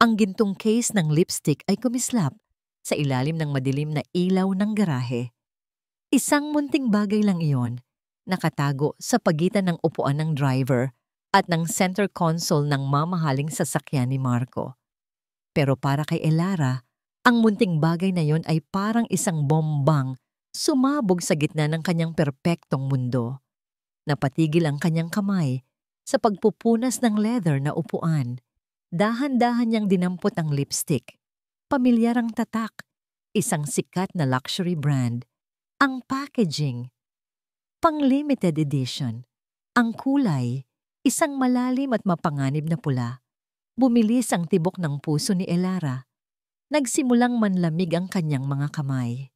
Ang gintong case ng lipstick ay kumislap sa ilalim ng madilim na ilaw ng garahe. Isang munting bagay lang iyon, nakatago sa pagitan ng upuan ng driver at ng center console ng mamahaling sasakyan ni Marco. Pero para kay Elara, ang munting bagay na yon ay parang isang bombang sumabog sa gitna ng kanyang perpektong mundo. Napatigil ang kanyang kamay sa pagpupunas ng leather na upuan. Dahan-dahan niyang dinampot ang lipstick. Pamilyar ang tatak, isang sikat na luxury brand. Ang packaging, pang-limited edition. Ang kulay, isang malalim at mapanganib na pula. Bumilis ang tibok ng puso ni Elara. Nagsimulang manlamig ang kanyang mga kamay.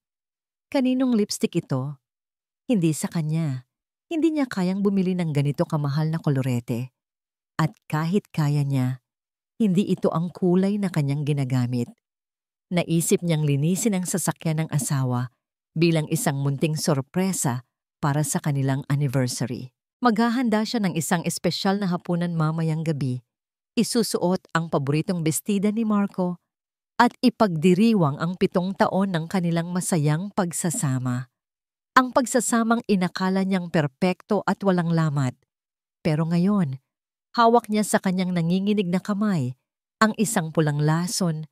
Kaninong lipstick ito? Hindi sa kanya. Hindi niya kayang bumili ng ganito kamahal na kolorete. At kahit kaya niya, hindi ito ang kulay na kanyang ginagamit. Naisip niyang linisin ang sasakyan ng asawa bilang isang munting sorpresa para sa kanilang anniversary. Maghahanda siya ng isang espesyal na hapunan mamayang gabi. Isusuot ang paboritong bestida ni Marco at ipagdiriwang ang 7 taon ng kanilang masayang pagsasama. Ang pagsasamang inakala niyang perpekto at walang lamat. Pero ngayon, hawak niya sa kanyang nanginginig na kamay ang isang pulang lason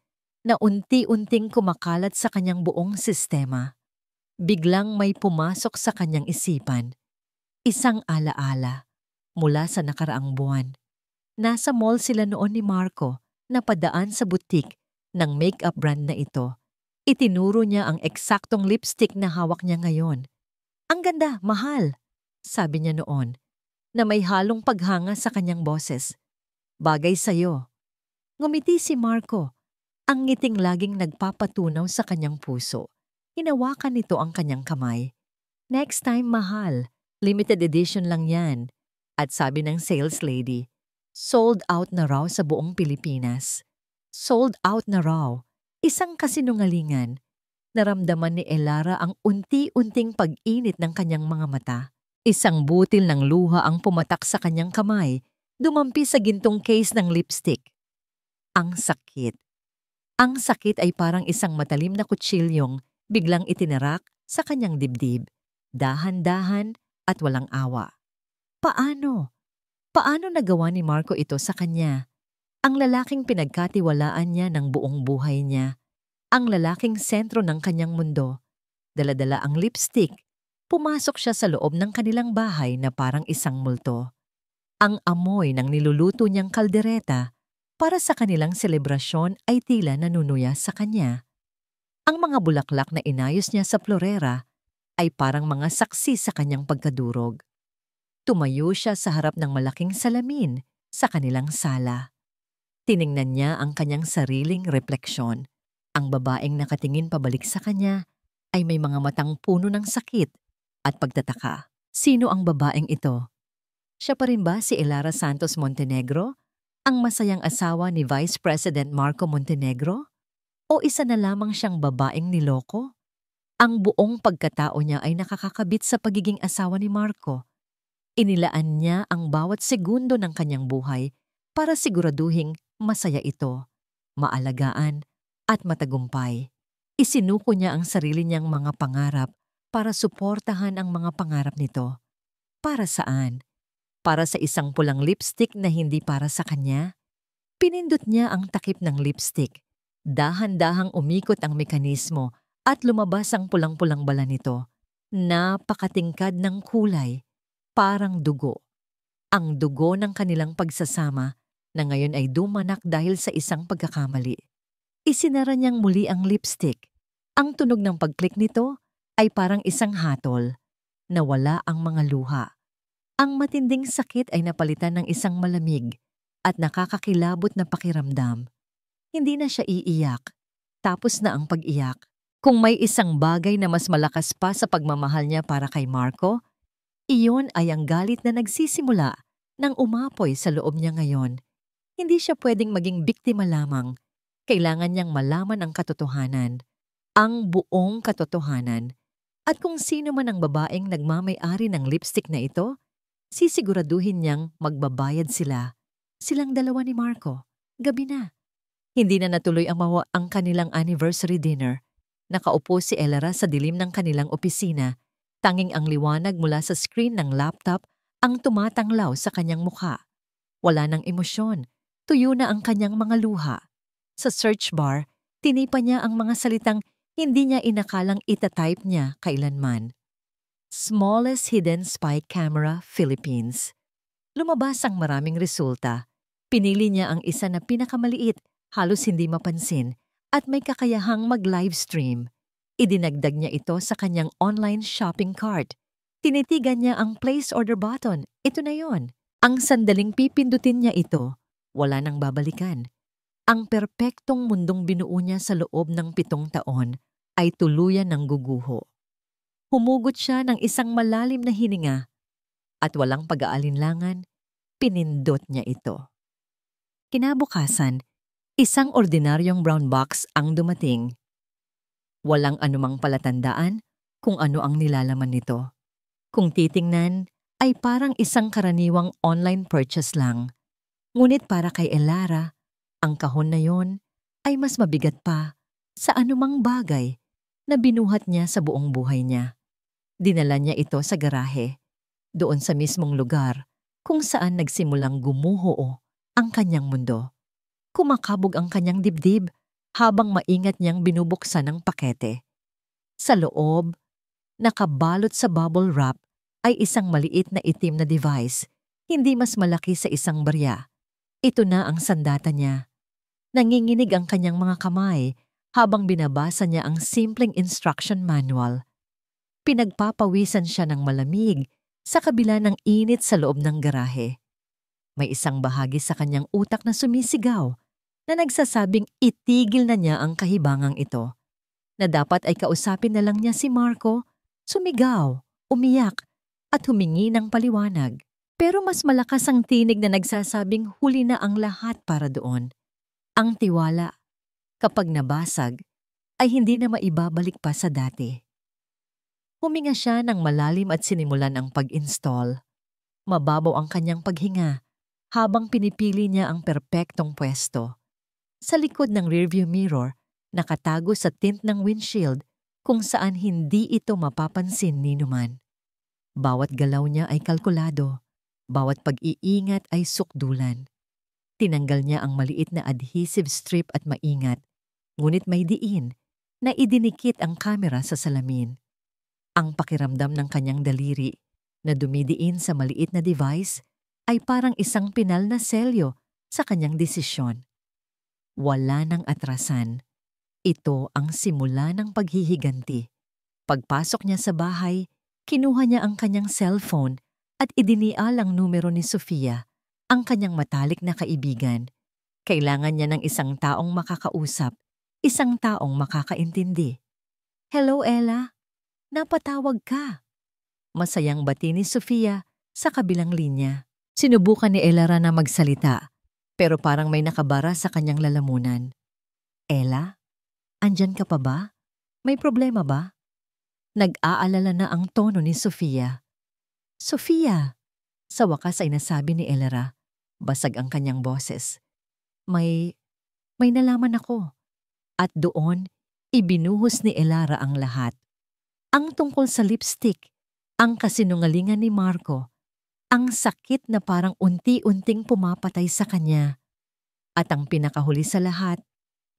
na unti-unting kumakalat sa kanyang buong sistema. Biglang may pumasok sa kanyang isipan. Isang alaala mula sa nakaraang buwan. Nasa mall sila noon ni Marco na padaan sa butik ng makeup brand na ito. Itinuro niya ang eksaktong lipstick na hawak niya ngayon. Ang ganda, mahal, sabi niya noon, na may halong paghanga sa kanyang boses. Bagay sa'yo. Ngumiti si Marco, ang ngiting laging nagpapatunaw sa kanyang puso. Hinawakan nito ang kanyang kamay. Next time, mahal. Limited edition lang yan. At sabi ng sales lady, sold out na raw sa buong Pilipinas. Sold out na raw. Isang kasinungalingan. Naramdaman ni Elara ang unti-unting pag-init ng kanyang mga mata. Isang butil ng luha ang pumatak sa kanyang kamay, dumampi sa gintong case ng lipstick. Ang sakit. Ang sakit ay parang isang matalim na kutsilyong biglang itinarak sa kanyang dibdib, dahan-dahan at walang awa. Paano? Paano nagawa ni Marco ito sa kanya? Ang lalaking pinagkatiwalaan niya ng buong buhay niya. Ang lalaking sentro ng kanyang mundo. Dala-dala ang lipstick. Pumasok siya sa loob ng kanilang bahay na parang isang multo. Ang amoy ng niluluto niyang kaldereta para sa kanilang selebrasyon ay tila nanunuya sa kanya. Ang mga bulaklak na inayos niya sa florera ay parang mga saksi sa kanyang pagkadurog. Tumayo siya sa harap ng malaking salamin sa kanilang sala. Tiningnan niya ang kanyang sariling refleksyon. Ang babaeng nakatingin pabalik sa kanya ay may mga matang puno ng sakit at pagtataka. Sino ang babaeng ito? Siya pa rin ba si Elara Santos Montenegro, ang masayang asawa ni Vice President Marco Montenegro? O isa na lamang siyang babaeng niloko? Ang buong pagkatao niya ay nakakakabit sa pagiging asawa ni Marco. Inilaan niya ang bawat segundo ng kanyang buhay para siguraduhing masaya ito, maalagaan at matagumpay. Isinuko niya ang sarili niyang mga pangarap para suportahan ang mga pangarap nito. Para saan? Para sa isang pulang lipstick na hindi para sa kanya? Pinindot niya ang takip ng lipstick. Dahan-dahang umikot ang mekanismo at lumabas ang pulang-pulang bala nito. Napakatingkad ng kulay, parang dugo. Ang dugo ng kanilang pagsasama na ngayon ay dumanak dahil sa isang pagkakamali. Isinara niyang muli ang lipstick. Ang tunog ng pag-click nito ay parang isang hatol. Nawala ang mga luha. Ang matinding sakit ay napalitan ng isang malamig at nakakakilabot na pakiramdam. Hindi na siya iiyak. Tapos na ang pag-iyak. Kung may isang bagay na mas malakas pa sa pagmamahal niya para kay Marco, iyon ay ang galit na nagsisimula nang umapoy sa loob niya ngayon. Hindi siya pwedeng maging biktima lamang. Kailangan niyang malaman ang katotohanan. Ang buong katotohanan. At kung sino man ang babaeng nagmamay-ari ng lipstick na ito, sisiguraduhin niyang magbabayad sila. Silang dalawa ni Marco. Gabi na. Hindi na natuloy ang kanilang anniversary dinner. Nakaupo si Elara sa dilim ng kanilang opisina. Tanging ang liwanag mula sa screen ng laptop ang tumatanglaw sa kanyang mukha. Wala ng emosyon. Tuyo na ang kanyang mga luha. Sa search bar, tinipa niya ang mga salitang hindi niya inakalang itatype niya kailanman. Smallest hidden spy camera, Philippines. Lumabas ang maraming resulta. Pinili niya ang isa na pinakamaliit, halos hindi mapansin, at may kakayahang mag-livestream. Idinagdag niya ito sa kanyang online shopping cart. Tinitigan niya ang place order button. Ito na yon. Ang sandaling pipindutin niya ito, wala nang babalikan. Ang perpektong mundong binuo niya sa loob ng 7 taon ay tuluyan ng guguho. Humugot siya ng isang malalim na hininga at walang pag-aalinlangan, pinindot niya ito. Kinabukasan, isang ordinaryong brown box ang dumating. Walang anumang palatandaan kung ano ang nilalaman nito. Kung titingnan, ay parang isang karaniwang online purchase lang. Ngunit para kay Elara, ang kahon na yon ay mas mabigat pa sa anumang bagay na binuhat niya sa buong buhay niya. Dinala niya ito sa garahe, doon sa mismong lugar kung saan nagsimulang gumuho ang kanyang mundo. Kumakabog ang kanyang dibdib habang maingat niyang binubuksan ang pakete. Sa loob, nakabalot sa bubble wrap ay isang maliit na itim na device, hindi mas malaki sa isang barya. Ito na ang sandata niya. Nanginginig ang kanyang mga kamay habang binabasa niya ang simpleng instruction manual. Pinagpapawisan siya ng malamig sa kabila ng init sa loob ng garahe. May isang bahagi sa kanyang utak na sumisigaw na nagsasabing itigil na niya ang kahibangang ito. Na dapat ay kausapin na lang niya si Marco, sumigaw, umiyak, at humingi ng paliwanag. Pero mas malakas ang tinig na nagsasabing huli na ang lahat para doon. Ang tiwala, kapag nabasag, ay hindi na maibabalik pa sa dati. Huminga siya ng malalim at sinimulan ang pag-install. Mababaw ang kanyang paghinga habang pinipili niya ang perpektong pwesto. Sa likod ng rearview mirror, nakatago sa tint ng windshield kung saan hindi ito mapapansin ni numan. Bawat galaw niya ay kalkulado, bawat pag-iingat ay sukdulan. Tinanggal niya ang maliit na adhesive strip at maingat, ngunit may diin na idinikit ang kamera sa salamin. Ang pakiramdam ng kanyang daliri na dumidiin sa maliit na device ay parang isang pinal na selyo sa kanyang desisyon. Wala nang atrasan. Ito ang simula ng paghihiganti. Pagpasok niya sa bahay, kinuha niya ang kanyang cellphone at idinial ang numero ni Sofia, ang kanyang matalik na kaibigan. Kailangan niya ng isang taong makakausap, isang taong makakaintindi. "Hello, Ella. Napatawag ka." Masayang bati ni Sofia sa kabilang linya. Sinubukan ni Elara na magsalita, pero parang may nakabara sa kanyang lalamunan. "Ella, andyan ka pa ba? May problema ba?" Nag-aalala na ang tono ni Sofia. "Sofia!" Sa wakas ay nasabi ni Elara. Basag ang kanyang boses. May nalaman ako." At doon, ibinuhos ni Elara ang lahat. Ang tungkol sa lipstick, ang kasinungalingan ni Marco, ang sakit na parang unti-unting pumapatay sa kanya. At ang pinakahuli sa lahat,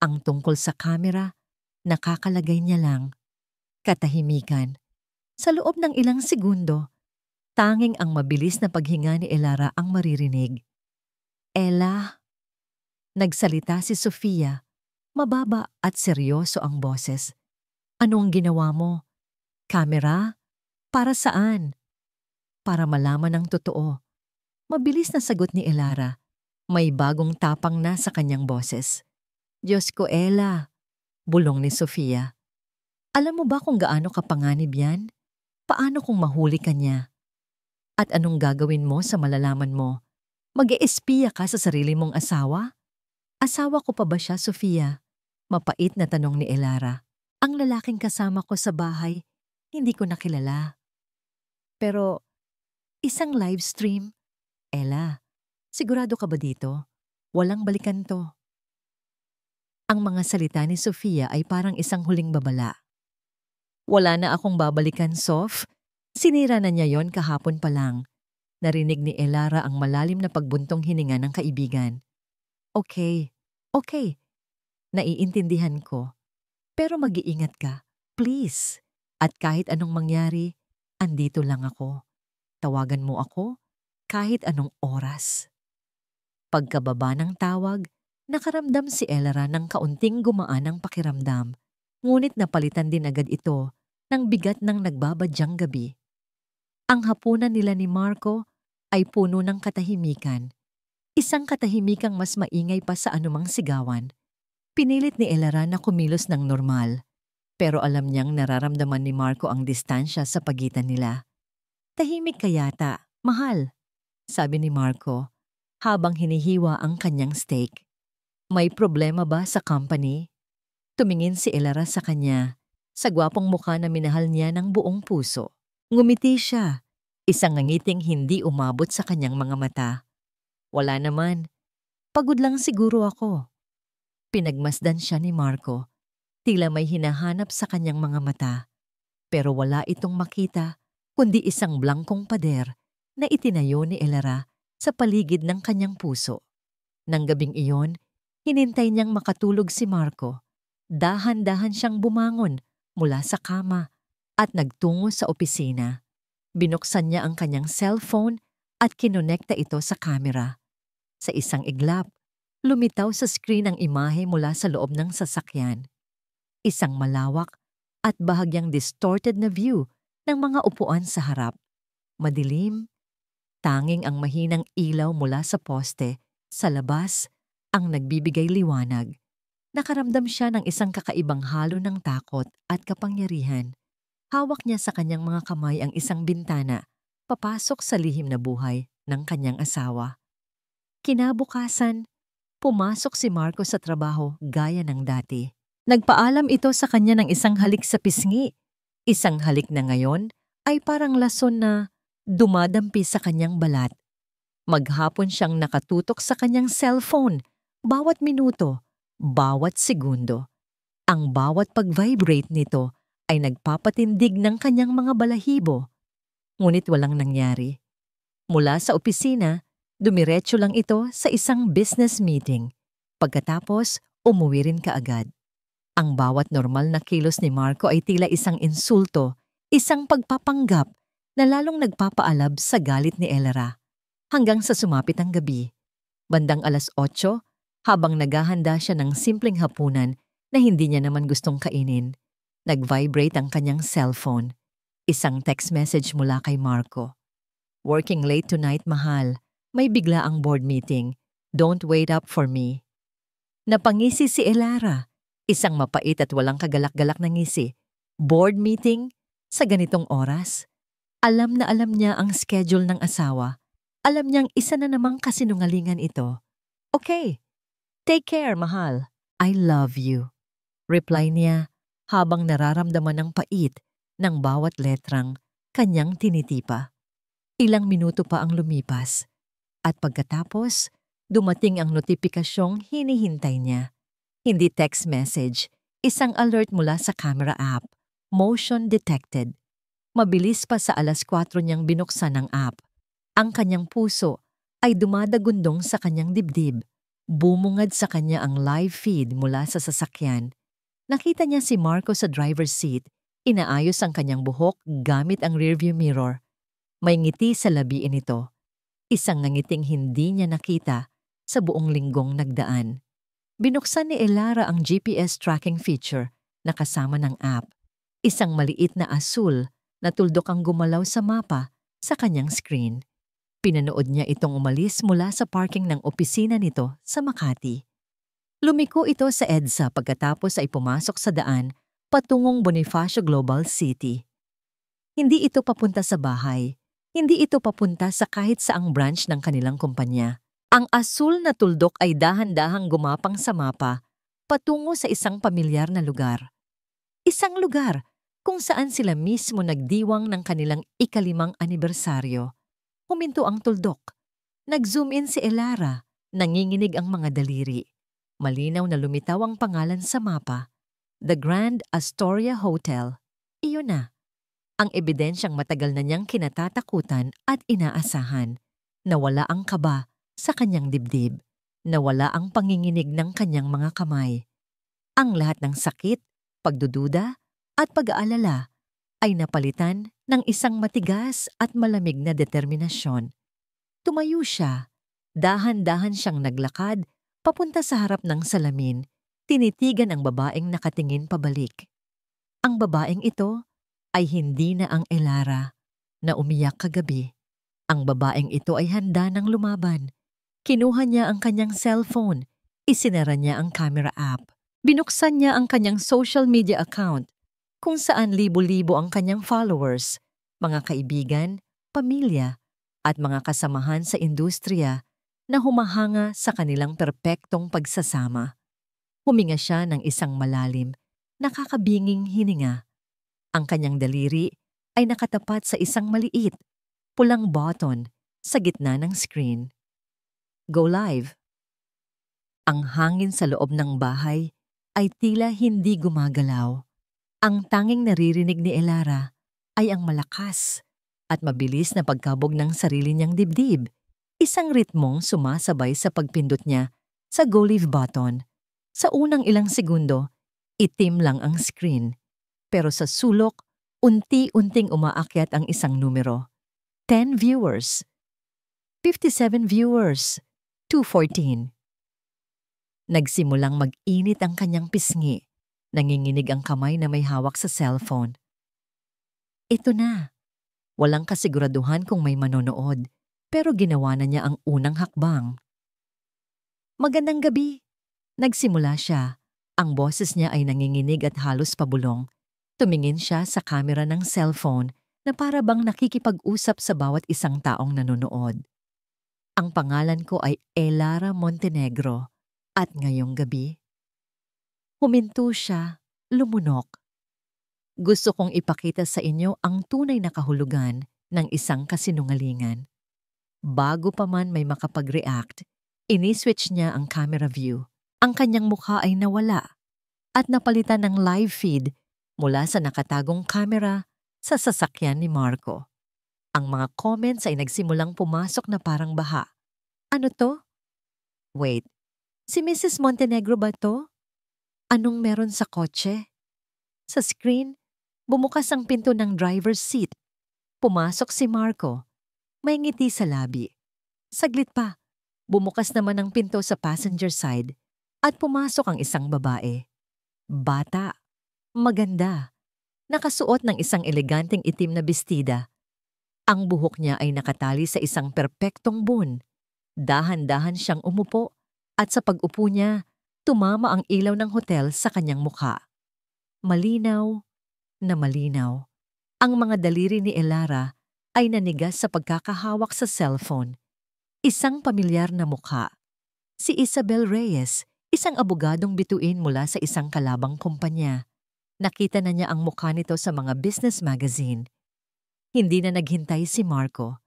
ang tungkol sa kamera, nakakalagay niya lang. Katahimikan. Sa loob ng ilang segundo, tanging ang mabilis na paghinga ni Elara ang maririnig. "Ella." Nagsalita si Sofia. Mababa at seryoso ang boses. "Anong ginawa mo? Kamera? Para saan?" "Para malaman ang totoo." Mabilis na sagot ni Elara. May bagong tapang na sa kanyang boses. "Diyos ko, Ella." Bulong ni Sofia. "Alam mo ba kung gaano kapanganib yan? Paano kung mahuli ka niya? At anong gagawin mo sa malalaman mo? Mag-eespiya ka sa sarili mong asawa?" "Asawa ko pa ba siya, Sofia?" Mapait na tanong ni Elara. "Ang lalaking kasama ko sa bahay, hindi ko nakilala." "Pero, isang live stream? Ella, sigurado ka ba dito? Walang balikan to." Ang mga salita ni Sofia ay parang isang huling babala. Wala na akong babalikan, Sof. Sinira na niya yon kahapon pa lang. Narinig ni Elara ang malalim na pagbuntong hininga ng kaibigan. Okay, okay. Naiintindihan ko. Pero mag-iingat ka, please. At kahit anong mangyari, andito lang ako. Tawagan mo ako kahit anong oras. Pagkababa ng tawag, nakaramdam si Elara ng kaunting gumaan ang pakiramdam. Ngunit napalitan din agad ito ng bigat ng nagbabadyang gabi. Ang hapunan nila ni Marco ay puno ng katahimikan. Isang katahimikang mas maingay pa sa anumang sigawan. Pinilit ni Elara na kumilos ng normal. Pero alam niyang nararamdaman ni Marco ang distansya sa pagitan nila. Tahimik ka yata, mahal, sabi ni Marco habang hinihiwa ang kanyang steak. May problema ba sa company? Tumingin si Elara sa kanya, sa gwapong mukha na minahal niya ng buong puso. Ngumiti siya, isang ngangiting hindi umabot sa kanyang mga mata. Wala naman, pagod lang siguro ako. Pinagmasdan siya ni Marco, tila may hinahanap sa kanyang mga mata. Pero wala itong makita, kundi isang blangkong pader na itinayo ni Elara sa paligid ng kanyang puso. Nang gabing iyon, hinintay niyang makatulog si Marco. Dahan-dahan siyang bumangon mula sa kama at nagtungo sa opisina. Binuksan niya ang kanyang cellphone at kinonekta ito sa kamera. Sa isang iglap, lumitaw sa screen ang imahe mula sa loob ng sasakyan. Isang malawak at bahagyang distorted na view ng mga upuan sa harap. Madilim, tanging ang mahinang ilaw mula sa poste sa labas ang nagbibigay liwanag. Nakaramdam siya ng isang kakaibang halo ng takot at kapangyarihan. Hawak niya sa kanyang mga kamay ang isang bintana, papasok sa lihim na buhay ng kanyang asawa. Kinabukasan, pumasok si Marco sa trabaho gaya ng dati. Nagpaalam ito sa kanya ng isang halik sa pisngi. Isang halik na ngayon ay parang lason na dumadampi sa kanyang balat. Maghapon siyang nakatutok sa kanyang cellphone, bawat minuto, bawat segundo. Ang bawat pag-vibrate nito ay nagpapatindig ng kanyang mga balahibo. Ngunit walang nangyari. Mula sa opisina, dumiretso lang ito sa isang business meeting. Pagkatapos, umuwi rin kaagad. Ang bawat normal na kilos ni Marco ay tila isang insulto, isang pagpapanggap na lalong nagpapaalab sa galit ni Elara. Hanggang sa sumapit ang gabi. Bandang 8:00, habang naghahanda siya ng simpleng hapunan na hindi niya naman gustong kainin, nag-vibrate ang kanyang cellphone. Isang text message mula kay Marco. Working late tonight, mahal. May bigla ang board meeting. Don't wait up for me. Napangisi si Elara. Isang mapait at walang kagalak-galak na ngisi. Board meeting? Sa ganitong oras? Alam na alam niya ang schedule ng asawa. Alam niyang isa na namang kasinungalingan ito. Okay. Take care, mahal. I love you. Reply niya habang nararamdaman ng pait ng bawat letrang kanyang tinitipa. Ilang minuto pa ang lumipas. At pagkatapos, dumating ang notifikasyong hinihintay niya. Hindi text message, isang alert mula sa camera app. Motion detected. Mabilis pa sa 4:00 niyang binuksan ang app. Ang kanyang puso ay dumadagundong sa kanyang dibdib. Bumungad sa kanya ang live feed mula sa sasakyan. Nakita niya si Marco sa driver's seat. Inaayos ang kanyang buhok gamit ang rearview mirror. May ngiti sa labiin nito. Isang nangiting hindi niya nakita sa buong linggong nagdaan. Binuksan ni Elara ang GPS tracking feature na kasama ng app. Isang maliit na asul na tuldok ang gumalaw sa mapa sa kanyang screen. Pinanood niya itong umalis mula sa parking ng opisina nito sa Makati. Lumiko ito sa EDSA pagkatapos ay pumasok sa daan patungong Bonifacio Global City. Hindi ito papunta sa bahay. Hindi ito papunta sa kahit saang branch ng kanilang kumpanya. Ang asul na tuldok ay dahan-dahang gumapang sa mapa patungo sa isang pamilyar na lugar. Isang lugar kung saan sila mismo nagdiwang ng kanilang 5th anibersaryo. Huminto ang tuldok. Nag-zoom in si Elara. Nanginginig ang mga daliri. Malinaw na lumitaw ang pangalan sa mapa, The Grand Astoria Hotel. Iyon na, ang ebidensyang matagal na niyang kinatatakutan at inaasahan. Nawala ang kaba sa kanyang dibdib. Nawala ang panginginig ng kanyang mga kamay. Ang lahat ng sakit, pagdududa, at pag-aalala ay napalitan ng isang matigas at malamig na determinasyon. Tumayo siya. Dahan-dahan siyang naglakad papunta sa harap ng salamin, tinitigan ang babaeng nakatingin pabalik. Ang babaeng ito ay hindi na ang Elara na umiyak kagabi. Ang babaeng ito ay handa ng lumaban. Kinuha niya ang kanyang cellphone, isinara niya ang camera app, binuksan niya ang kanyang social media account kung saan libo-libo ang kanyang followers, mga kaibigan, pamilya, at mga kasamahan sa industriya na humahanga sa kanilang perpektong pagsasama. Huminga siya ng isang malalim, nakakabinging hininga. Ang kanyang daliri ay nakatapat sa isang maliit, pulang button sa gitna ng screen. Go live. Ang hangin sa loob ng bahay ay tila hindi gumagalaw. Ang tanging naririnig ni Elara ay ang malakas at mabilis na pagkabog ng sarili niyang dibdib. Isang ritmong sumasabay sa pagpindot niya sa go live button. Sa unang ilang segundo, itim lang ang screen. Pero sa sulok, unti-unting umaakyat ang isang numero. 10 viewers. 57 viewers. 214. Nagsimulang mag-init ang kanyang pisngi. Nanginginig ang kamay na may hawak sa cellphone. Ito na. Walang kasiguraduhan kung may manonood, pero ginawa na niya ang unang hakbang. Magandang gabi. Nagsimula siya. Ang boses niya ay nanginginig at halos pabulong. Tumingin siya sa kamera ng cellphone na para bang nakikipag-usap sa bawat isang taong nanonood. Ang pangalan ko ay Elara Montenegro at ngayong gabi. Huminto siya, lumunok. Gusto kong ipakita sa inyo ang tunay na kahulugan ng isang kasinungalingan. Bago pa man may makapag-react, ini-switch niya ang camera view. Ang kanyang mukha ay nawala at napalitan ng live feed mula sa nakatagong camera sa sasakyan ni Marco. Ang mga comments ay nagsimulang pumasok na parang baha. Ano to? Wait, si Mrs. Montenegro ba to? Anong meron sa kotse? Sa screen, bumukas ang pinto ng driver's seat. Pumasok si Marco. May ngiti sa labi. Saglit pa, bumukas naman ang pinto sa passenger side at pumasok ang isang babae. Bata, maganda, nakasuot ng isang eleganteng itim na bestida. Ang buhok niya ay nakatali sa isang perpektong bun. Dahan-dahan siyang umupo at sa pag-upo niya, tumama ang ilaw ng hotel sa kanyang mukha. Malinaw na malinaw. Ang mga daliri ni Elara ay nanigas sa pagkakahawak sa cellphone. Isang pamilyar na mukha. Si Isabel Reyes, isang abogadong bituin mula sa isang kalabang kumpanya. Nakita na niya ang mukha nito sa mga business magazine. Hindi na naghintay si Marco.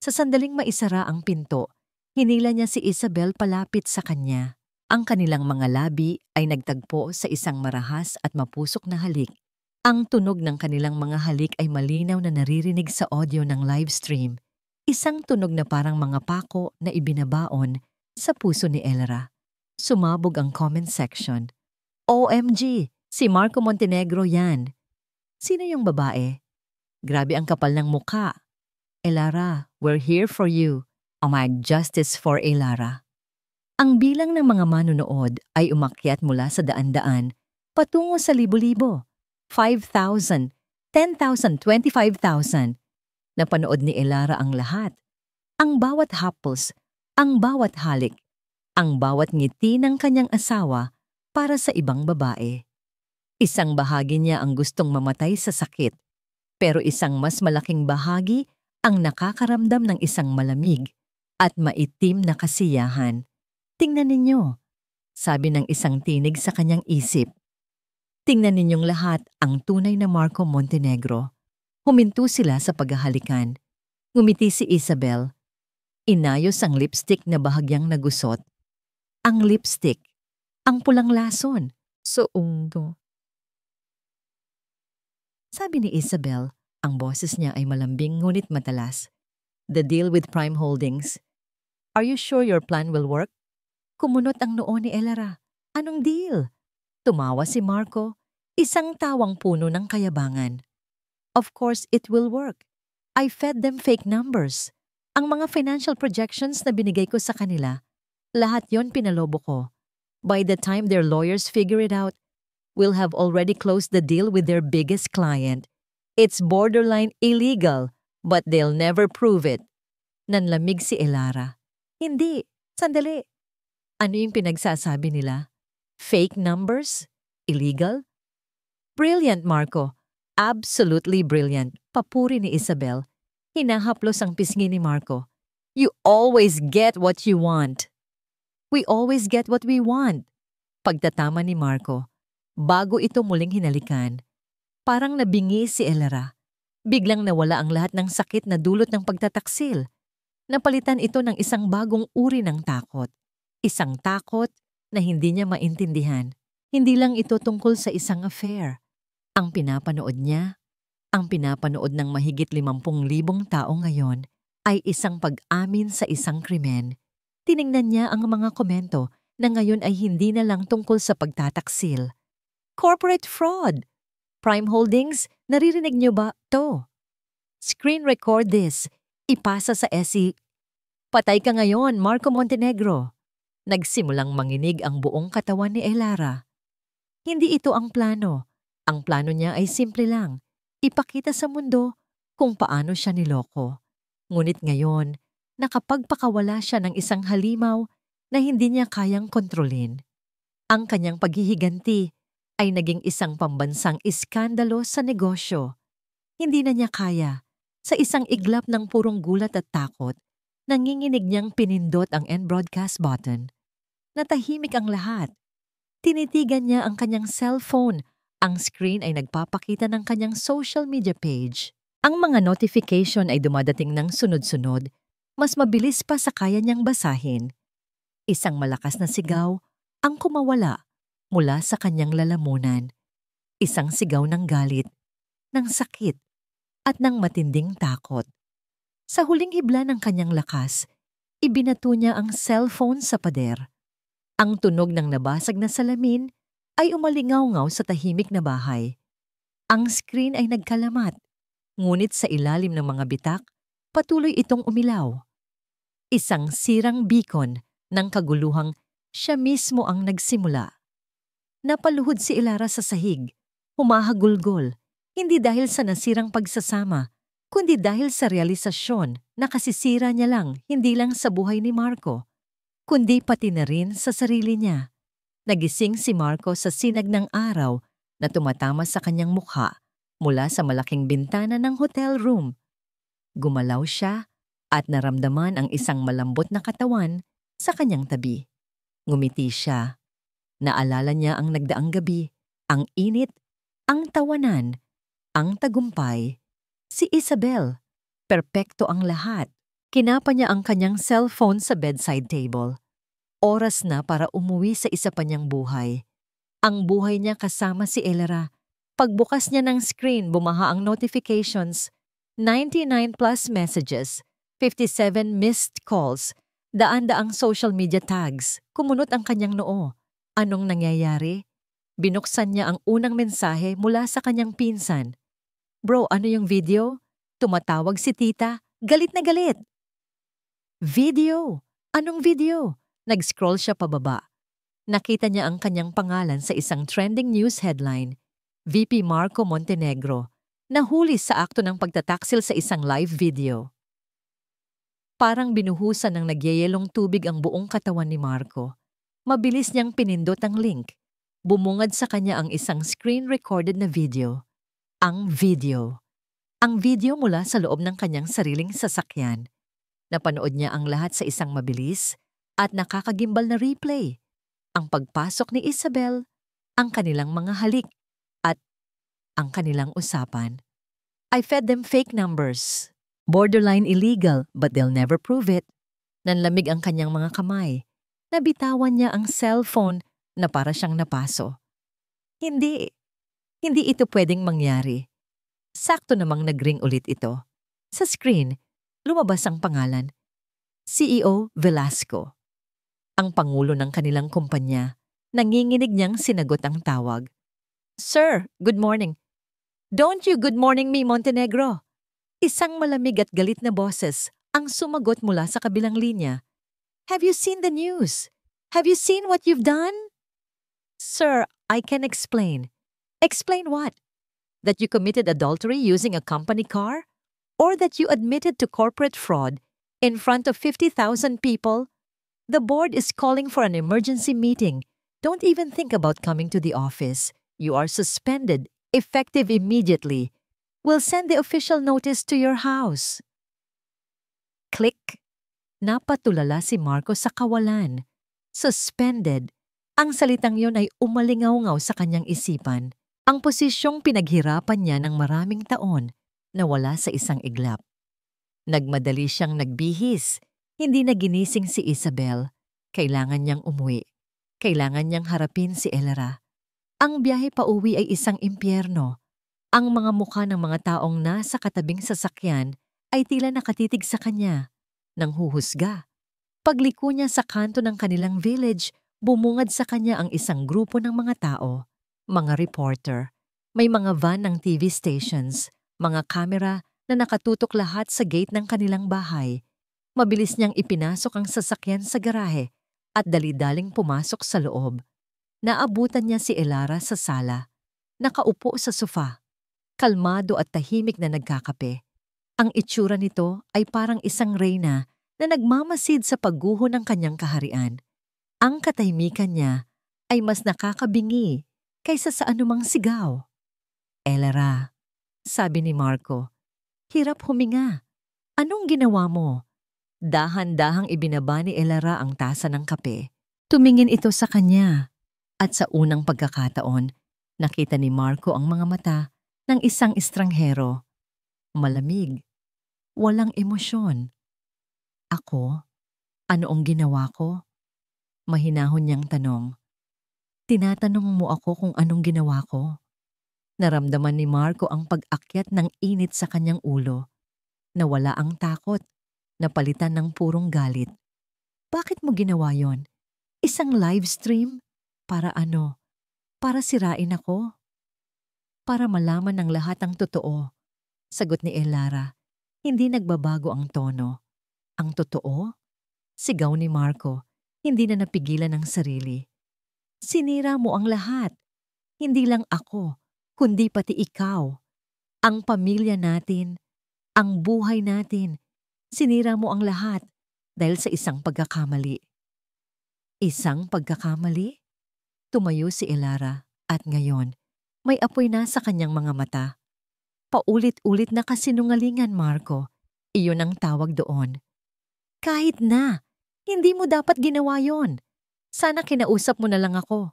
Sa sandaling maisara ang pinto, hinila niya si Isabel palapit sa kanya. Ang kanilang mga labi ay nagtagpo sa isang marahas at mapusok na halik. Ang tunog ng kanilang mga halik ay malinaw na naririnig sa audio ng live stream. Isang tunog na parang mga pako na ibinabaon sa puso ni Elara. Sumabog ang comment section. OMG! Si Marco Montenegro yan. Sino yung babae? Grabe ang kapal ng mukha. Elara, we're here for you. Justice for Elara. Ang bilang ng mga manunood ay umakyat mula sa daan-daan patungo sa libo-libo. 5,000, 10,000, 25,000. Napanood ni Elara ang lahat. Ang bawat haplos, ang bawat halik, ang bawat ngiti ng kanyang asawa para sa ibang babae. Isang bahagi niya ang gustong mamatay sa sakit, pero isang mas malaking bahagi ang nakakaramdam ng isang malamig at maitim na kasiyahan. Tingnan ninyo, sabi ng isang tinig sa kanyang isip. Tingnan ninyong lahat ang tunay na Marco Montenegro. Huminto sila sa paghahalikan. Ngumiti si Isabel. Inayos ang lipstick na bahagyang nagusot. Ang lipstick, Ang pulang lason. Suunggo. Sabi ni Isabel, ang boses niya ay malambing ngunit matalas. The deal with Prime Holdings. Are you sure your plan will work? Kumunot ang noo ni Elara. Anong deal? Tumawa si Marco, isang tawang puno ng kayabangan. Of course it will work. I fed them fake numbers. Ang mga financial projections na binigay ko sa kanila, lahat yon pinalobo ko. By the time their lawyers figure it out, we'll have already closed the deal with their biggest client. It's borderline illegal, but they'll never prove it. Nanlamig si Elara. Hindi, sandali. Ano yung pinagsasabi nila? Fake numbers? Illegal? Brilliant, Marco. Absolutely brilliant. Papuri ni Isabel. Hinahaplos ang pisngi ni Marco. You always get what you want. We always get what we want. Pagtatama ni Marco. Bago ito muling hinalikan, parang nabingi si Elara. Biglang nawala ang lahat ng sakit na dulot ng pagtataksil. Napalitan ito ng isang bagong uri ng takot. Isang takot na hindi niya maintindihan. Hindi lang ito tungkol sa isang affair. Ang pinapanood niya, ang pinapanood ng mahigit 50,000 tao ngayon, ay isang pag-amin sa isang krimen. Tiningnan niya ang mga komento na ngayon ay hindi na lang tungkol sa pagtataksil. Corporate fraud! Prime Holdings, naririnig niyo ba to? Screen record this. Ipasa sa SE. Patay ka ngayon, Marco Montenegro. Nagsimulang manginig ang buong katawan ni Elara. Hindi ito ang plano. Ang plano niya ay simple lang. Ipakita sa mundo kung paano siya niloko. Ngunit ngayon, nakapagpakawala siya ng isang halimaw na hindi niya kayang kontrolin. Ang kanyang paghihiganti ay naging isang pambansang iskandalo sa negosyo. Hindi na niya kaya. Sa isang iglap ng purong gulat at takot, nanginginig niyang pinindot ang end broadcast button. Natahimik ang lahat. Tinitigan niya ang kanyang cellphone. Ang screen ay nagpapakita ng kanyang social media page. Ang mga notification ay dumadating ng sunod-sunod, mas mabilis pa sa kaya niyang basahin. Isang malakas na sigaw ang kumawala mula sa kanyang lalamunan. Isang sigaw ng galit, ng sakit, at ng matinding takot. Sa huling hibla ng kanyang lakas, ibinato niya ang cellphone sa pader. Ang tunog ng nabasag na salamin ay umalingaw-ngaw sa tahimik na bahay. Ang screen ay nagkalamat, ngunit sa ilalim ng mga bitak, patuloy itong umilaw. Isang sirang beacon ng kaguluhang siya mismo ang nagsimula. Napaluhod si Elara sa sahig, humahagulgol, hindi dahil sa nasirang pagsasama, kundi dahil sa realisasyon na kasisira niya lang hindi lang sa buhay ni Marco, kundi pati na rin sa sarili niya. Nagising si Marco sa sinag ng araw na tumatama sa kanyang mukha mula sa malaking bintana ng hotel room. Gumalaw siya at naramdaman ang isang malambot na katawan sa kanyang tabi. Ngumiti siya. Naalala niya ang nagdaang gabi, ang init, ang tawanan, ang tagumpay. Si Isabel, perpekto ang lahat. Kinapa niya ang kanyang cellphone sa bedside table. Oras na para umuwi sa isa pa niyang buhay. Ang buhay niya kasama si Elara. Pagbukas niya ng screen, bumaha ang notifications. 99 plus messages, 57 missed calls, daan-daang social media tags. Kumunot ang kanyang noo. Anong nangyayari? Binuksan niya ang unang mensahe mula sa kanyang pinsan. Bro, ano yung video? Tumatawag si tita. Galit na galit. Video? Anong video? Nag-scroll siya pababa. Nakita niya ang kanyang pangalan sa isang trending news headline. VP Marco Montenegro, nahuli sa akto ng pagtataksil sa isang live video. Parang binuhusan ng nagyayelong tubig ang buong katawan ni Marco. Mabilis niyang pinindot ang link. Bumungad sa kanya ang isang screen-recorded na video. Ang video. Ang video mula sa loob ng kanyang sariling sasakyan. Napanood niya ang lahat sa isang mabilis at nakakagimbal na replay. Ang pagpasok ni Isabel, ang kanilang mga halik, at ang kanilang usapan. I fed them fake numbers. Borderline illegal, but they'll never prove it. Nanlamig ang kanyang mga kamay. Nabitawan niya ang cellphone na para siyang napaso. Hindi, hindi ito pwedeng mangyari. Sakto namang nag-ring ulit ito. Sa screen, lumabas ang pangalan, CEO Velasco. Ang pangulo ng kanilang kumpanya, nanginginig niyang sinagot ang tawag. Sir, good morning. Don't you good morning me, Montenegro. Isang malamig at galit na boses ang sumagot mula sa kabilang linya. Have you seen the news? Have you seen what you've done? Sir, I can explain. Explain what? That you committed adultery using a company car? Or that you admitted to corporate fraud in front of 50,000 people? The board is calling for an emergency meeting. Don't even think about coming to the office. You are suspended, effective immediately. We'll send the official notice to your house. Click. Napatulala si Marco sa kawalan. Suspended. Ang salitang yon ay umalingaw-ngaw sa kanyang isipan. Ang posisyong pinaghirapan niya ng maraming taon na wala sa isang iglap. Nagmadali siyang nagbihis. Hindi na ginising si Isabel. Kailangan niyang umuwi. Kailangan niyang harapin si Elera. Ang biyahe pa uwi ay isang impyerno. Ang mga mukha ng mga taong nasa katabing sasakyan ay tila nakatitig sa kanya, nang huhusga. Pagliko niya sa kanto ng kanilang village, bumungad sa kanya ang isang grupo ng mga tao, mga reporter. May mga van ng TV stations, mga kamera na nakatutok lahat sa gate ng kanilang bahay. Mabilis niyang ipinasok ang sasakyan sa garahe at dali-daling pumasok sa loob. Naabutan niya si Elara sa sala. Nakaupo sa sofa. Kalmado at tahimik na nagkakape. Ang itsura nito ay parang isang reyna na nagmamasid sa pagguho ng kanyang kaharian. Ang katahimikan niya ay mas nakakabingi kaysa sa anumang sigaw. Elara, sabi ni Marco, hirap huminga. Anong ginawa mo? Dahan-dahang ibinaba ni Elara ang tasa ng kape. Tumingin ito sa kanya. At sa unang pagkakataon, nakita ni Marco ang mga mata ng isang estranghero. Malamig. Walang emosyon. Ako? Ano ang ginawa ko? Mahinahon niyang tanong. Tinatanong mo ako kung anong ginawa ko? Naramdaman ni Marco ang pag-akyat ng init sa kanyang ulo. Nawala ang takot. Napalitan ng purong galit. Bakit mo ginawa yon? Isang live stream? Para ano? Para sirain ako? Para malaman ng lahat ang totoo. Sagot ni Elara. Hindi nagbabago ang tono. Ang totoo? Sigaw ni Marco. Hindi na napigilan ang sarili. Sinira mo ang lahat. Hindi lang ako, kundi pati ikaw. Ang pamilya natin, ang buhay natin. Sinira mo ang lahat dahil sa isang pagkakamali. Isang pagkakamali? Tumayo si Elara at ngayon, may apoy na sa kanyang mga mata. Paulit-ulit na kasinungalingan, Marco. Iyon ang tawag doon. Kahit na, hindi mo dapat ginawa yon. Sana kinausap mo na lang ako.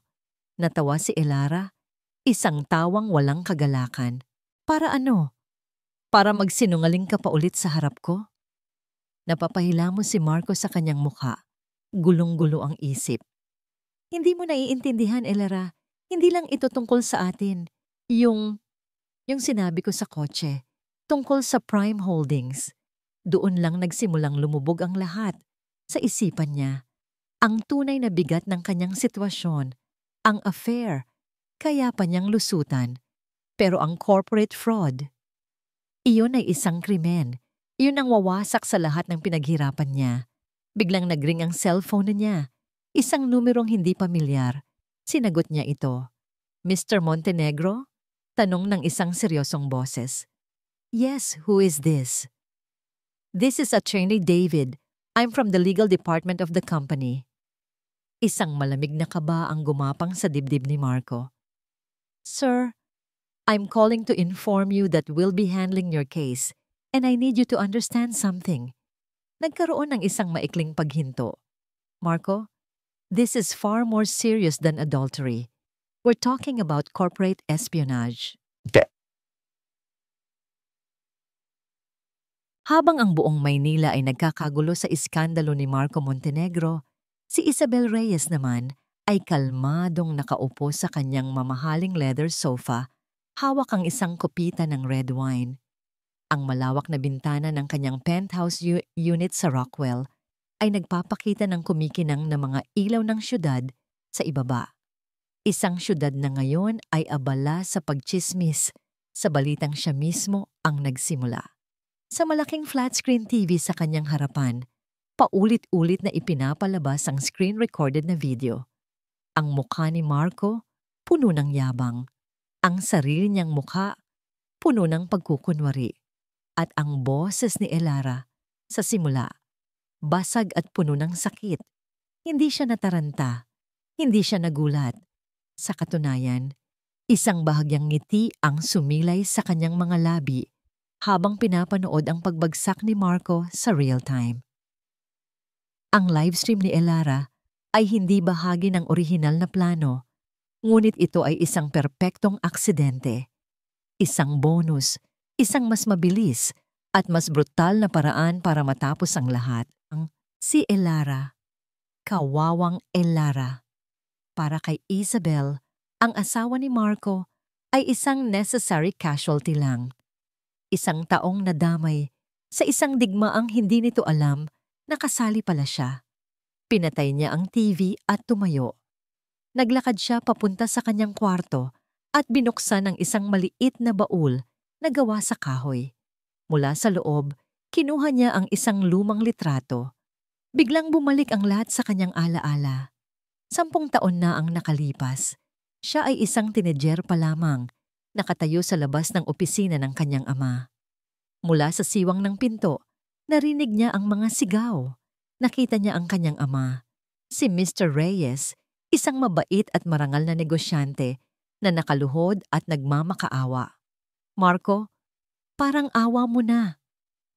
Natawa si Elara, isang tawang walang kagalakan. Para ano? Para magsinungaling ka pa ulit sa harap ko? Napapahila mo si Marco sa kanyang mukha. Gulong-gulo ang isip. Hindi mo naiintindihan, Elara. Hindi lang ito tungkol sa atin. Yung sinabi ko sa kotse, tungkol sa Prime Holdings. Doon lang nagsimulang lumubog ang lahat. Sa isipan niya, ang tunay na bigat ng kanyang sitwasyon, ang affair, kaya pa niyang lusutan. Pero ang corporate fraud, iyon ay isang krimen. Iyon ang wawasak sa lahat ng pinaghirapan niya. Biglang nagring ang cellphone niya. Isang numerong hindi pamilyar. Sinagot niya ito. Mr. Montenegro? Tanong ng isang seryosong boses. Yes, who is this? This is Attorney David. I'm from the legal department of the company. Isang malamig na kaba ang gumapang sa dibdib ni Marco. Sir, I'm calling to inform you that we'll be handling your case and I need you to understand something. Nagkaroon ng isang maikling paghinto. Marco, this is far more serious than adultery. We're talking about corporate espionage. Habang ang buong Maynila ay nagkakagulo sa iskandalo ni Marco Montenegro, si Isabel Reyes naman ay kalmadong nakaupo sa kanyang mamahaling leather sofa, hawak ang isang kopita ng red wine. Ang malawak na bintana ng kanyang penthouse unit sa Rockwell ay nagpapakita ng kumikinang na mga ilaw ng syudad sa ibaba. Isang syudad na ngayon ay abala sa pagtsismis sa balitang siya mismo ang nagsimula. Sa malaking flat-screen TV sa kanyang harapan, paulit-ulit na ipinapalabas ang screen-recorded na video. Ang mukha ni Marco, puno ng yabang. Ang sarili niyang mukha, puno ng pagkukunwari. At ang boses ni Elara, sa simula, basag at puno ng sakit. Hindi siya nataranta, hindi siya nagulat. Sa katunayan, isang bahagyang ngiti ang sumilay sa kanyang mga labi habang pinapanood ang pagbagsak ni Marco sa real time. Ang livestream ni Elara ay hindi bahagi ng orihinal na plano, ngunit ito ay isang perpektong aksidente. Isang bonus, isang mas mabilis at mas brutal na paraan para matapos ang lahat. Si Elara, kawawang Elara. Para kay Isabel, ang asawa ni Marco ay isang necessary casualty lang. Isang taong nadamay sa isang digmaang hindi nito alam na kasali pala siya. Pinatay niya ang TV at tumayo. Naglakad siya papunta sa kanyang kwarto at binuksan ang isang maliit na baul na gawa sa kahoy. Mula sa loob, kinuha niya ang isang lumang litrato. Biglang bumalik ang lahat sa kanyang alaala. 10 taon na ang nakalipas. Siya ay isang tinedyer pa lamang, nakatayo sa labas ng opisina ng kanyang ama. Mula sa siwang ng pinto, narinig niya ang mga sigaw. Nakita niya ang kanyang ama, si Mr. Reyes, isang mabait at marangal na negosyante na nakaluhod at nagmamakaawa. Marco, parang awa mo na,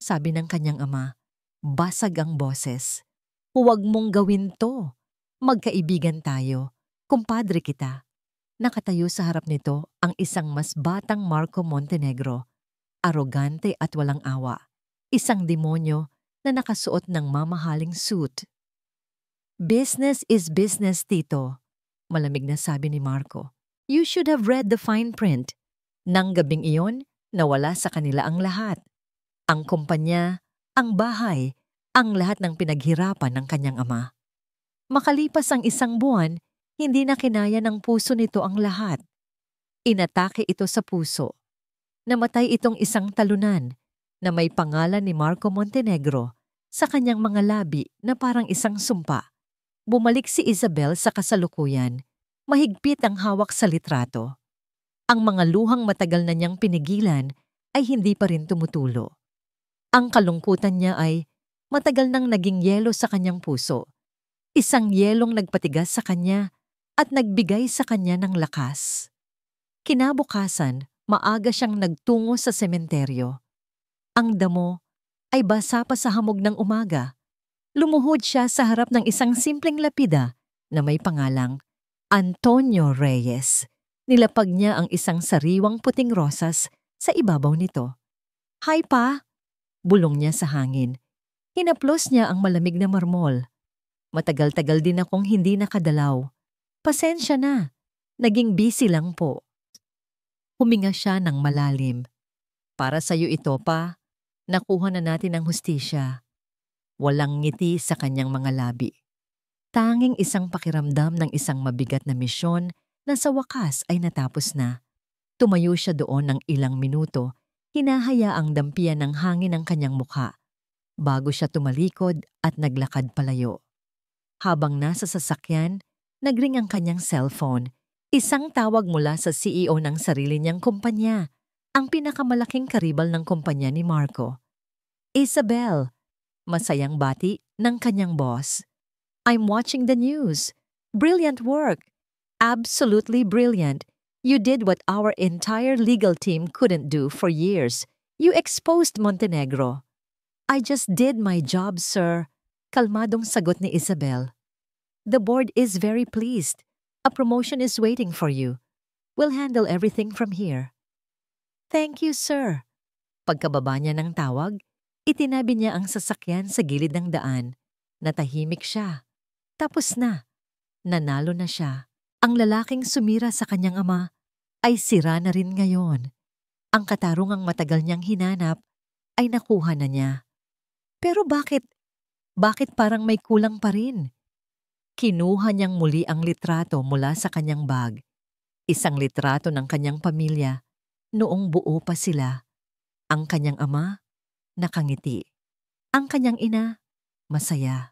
sabi ng kanyang ama. Basag ang boses. Huwag mong gawin to. Magkaibigan tayo. Kumpadre kita. Nakatayo sa harap nito ang isang mas batang Marco Montenegro. Arogante at walang awa. Isang demonyo na nakasuot ng mamahaling suit. Business is business, Tito. Malamig na sabi ni Marco. You should have read the fine print. Nang gabing iyon, nawala sa kanila ang lahat. Ang kumpanya, ang bahay, ang lahat ng pinaghirapan ng kanyang ama. Makalipas ang 1 buwan, hindi na kinaya ng puso nito ang lahat. Inatake ito sa puso. Namatay itong isang talunan na may pangalan ni Marco Montenegro sa kanyang mga labi na parang isang sumpa. Bumalik si Isabel sa kasalukuyan. Mahigpit ang hawak sa litrato. Ang mga luhang matagal na niyang pinigilan ay hindi pa rin tumutulo. Ang kalungkutan niya ay matagal nang naging yelo sa kanyang puso. Isang yelong nagpatigas sa kanya at nagbigay sa kanya ng lakas. Kinabukasan, maaga siyang nagtungo sa sementeryo. Ang damo ay basa pa sa hamog ng umaga. Lumuhod siya sa harap ng isang simpleng lapida na may pangalang Antonio Reyes. Nilapag niya ang isang sariwang puting rosas sa ibabaw nito. Hi pa! Bulong niya sa hangin. Hinaplos niya ang malamig na marmol. Matagal-tagal din akong hindi nakadalaw. Pasensya na. Naging busy lang po. Huminga siya ng malalim. Para sa'yo ito pa. Nakuha na natin ang hustisya. Walang ngiti sa kanyang mga labi. Tanging isang pakiramdam ng isang mabigat na misyon na sa wakas ay natapos na. Tumayo siya doon ng ilang minuto, hinahayaang dampian ng hangin ang kanyang mukha, bago siya tumalikod at naglakad palayo. Habang nasa sasakyan, nagring ang kanyang cellphone, isang tawag mula sa CEO ng sarili niyang kumpanya, ang pinakamalaking karibal ng kumpanya ni Marco. Isabel, masayang bati ng kanyang boss. I'm watching the news. Brilliant work. Absolutely brilliant. You did what our entire legal team couldn't do for years. You exposed Montenegro. I just did my job, sir. Kalmadong sagot ni Isabel. The board is very pleased. A promotion is waiting for you. We'll handle everything from here. Thank you, sir. Pagkababa niya ng tawag, itinabi niya ang sasakyan sa gilid ng daan. Natahimik siya. Tapos na. Nanalo na siya. Ang lalaking sumira sa kanyang ama ay sira na rin ngayon. Ang katarungang matagal niyang hinanap ay nakuha na niya. Pero bakit? Bakit parang may kulang pa rin? Kinuha niyang muli ang litrato mula sa kanyang bag. Isang litrato ng kanyang pamilya noong buo pa sila. Ang kanyang ama, nakangiti. Ang kanyang ina, masaya.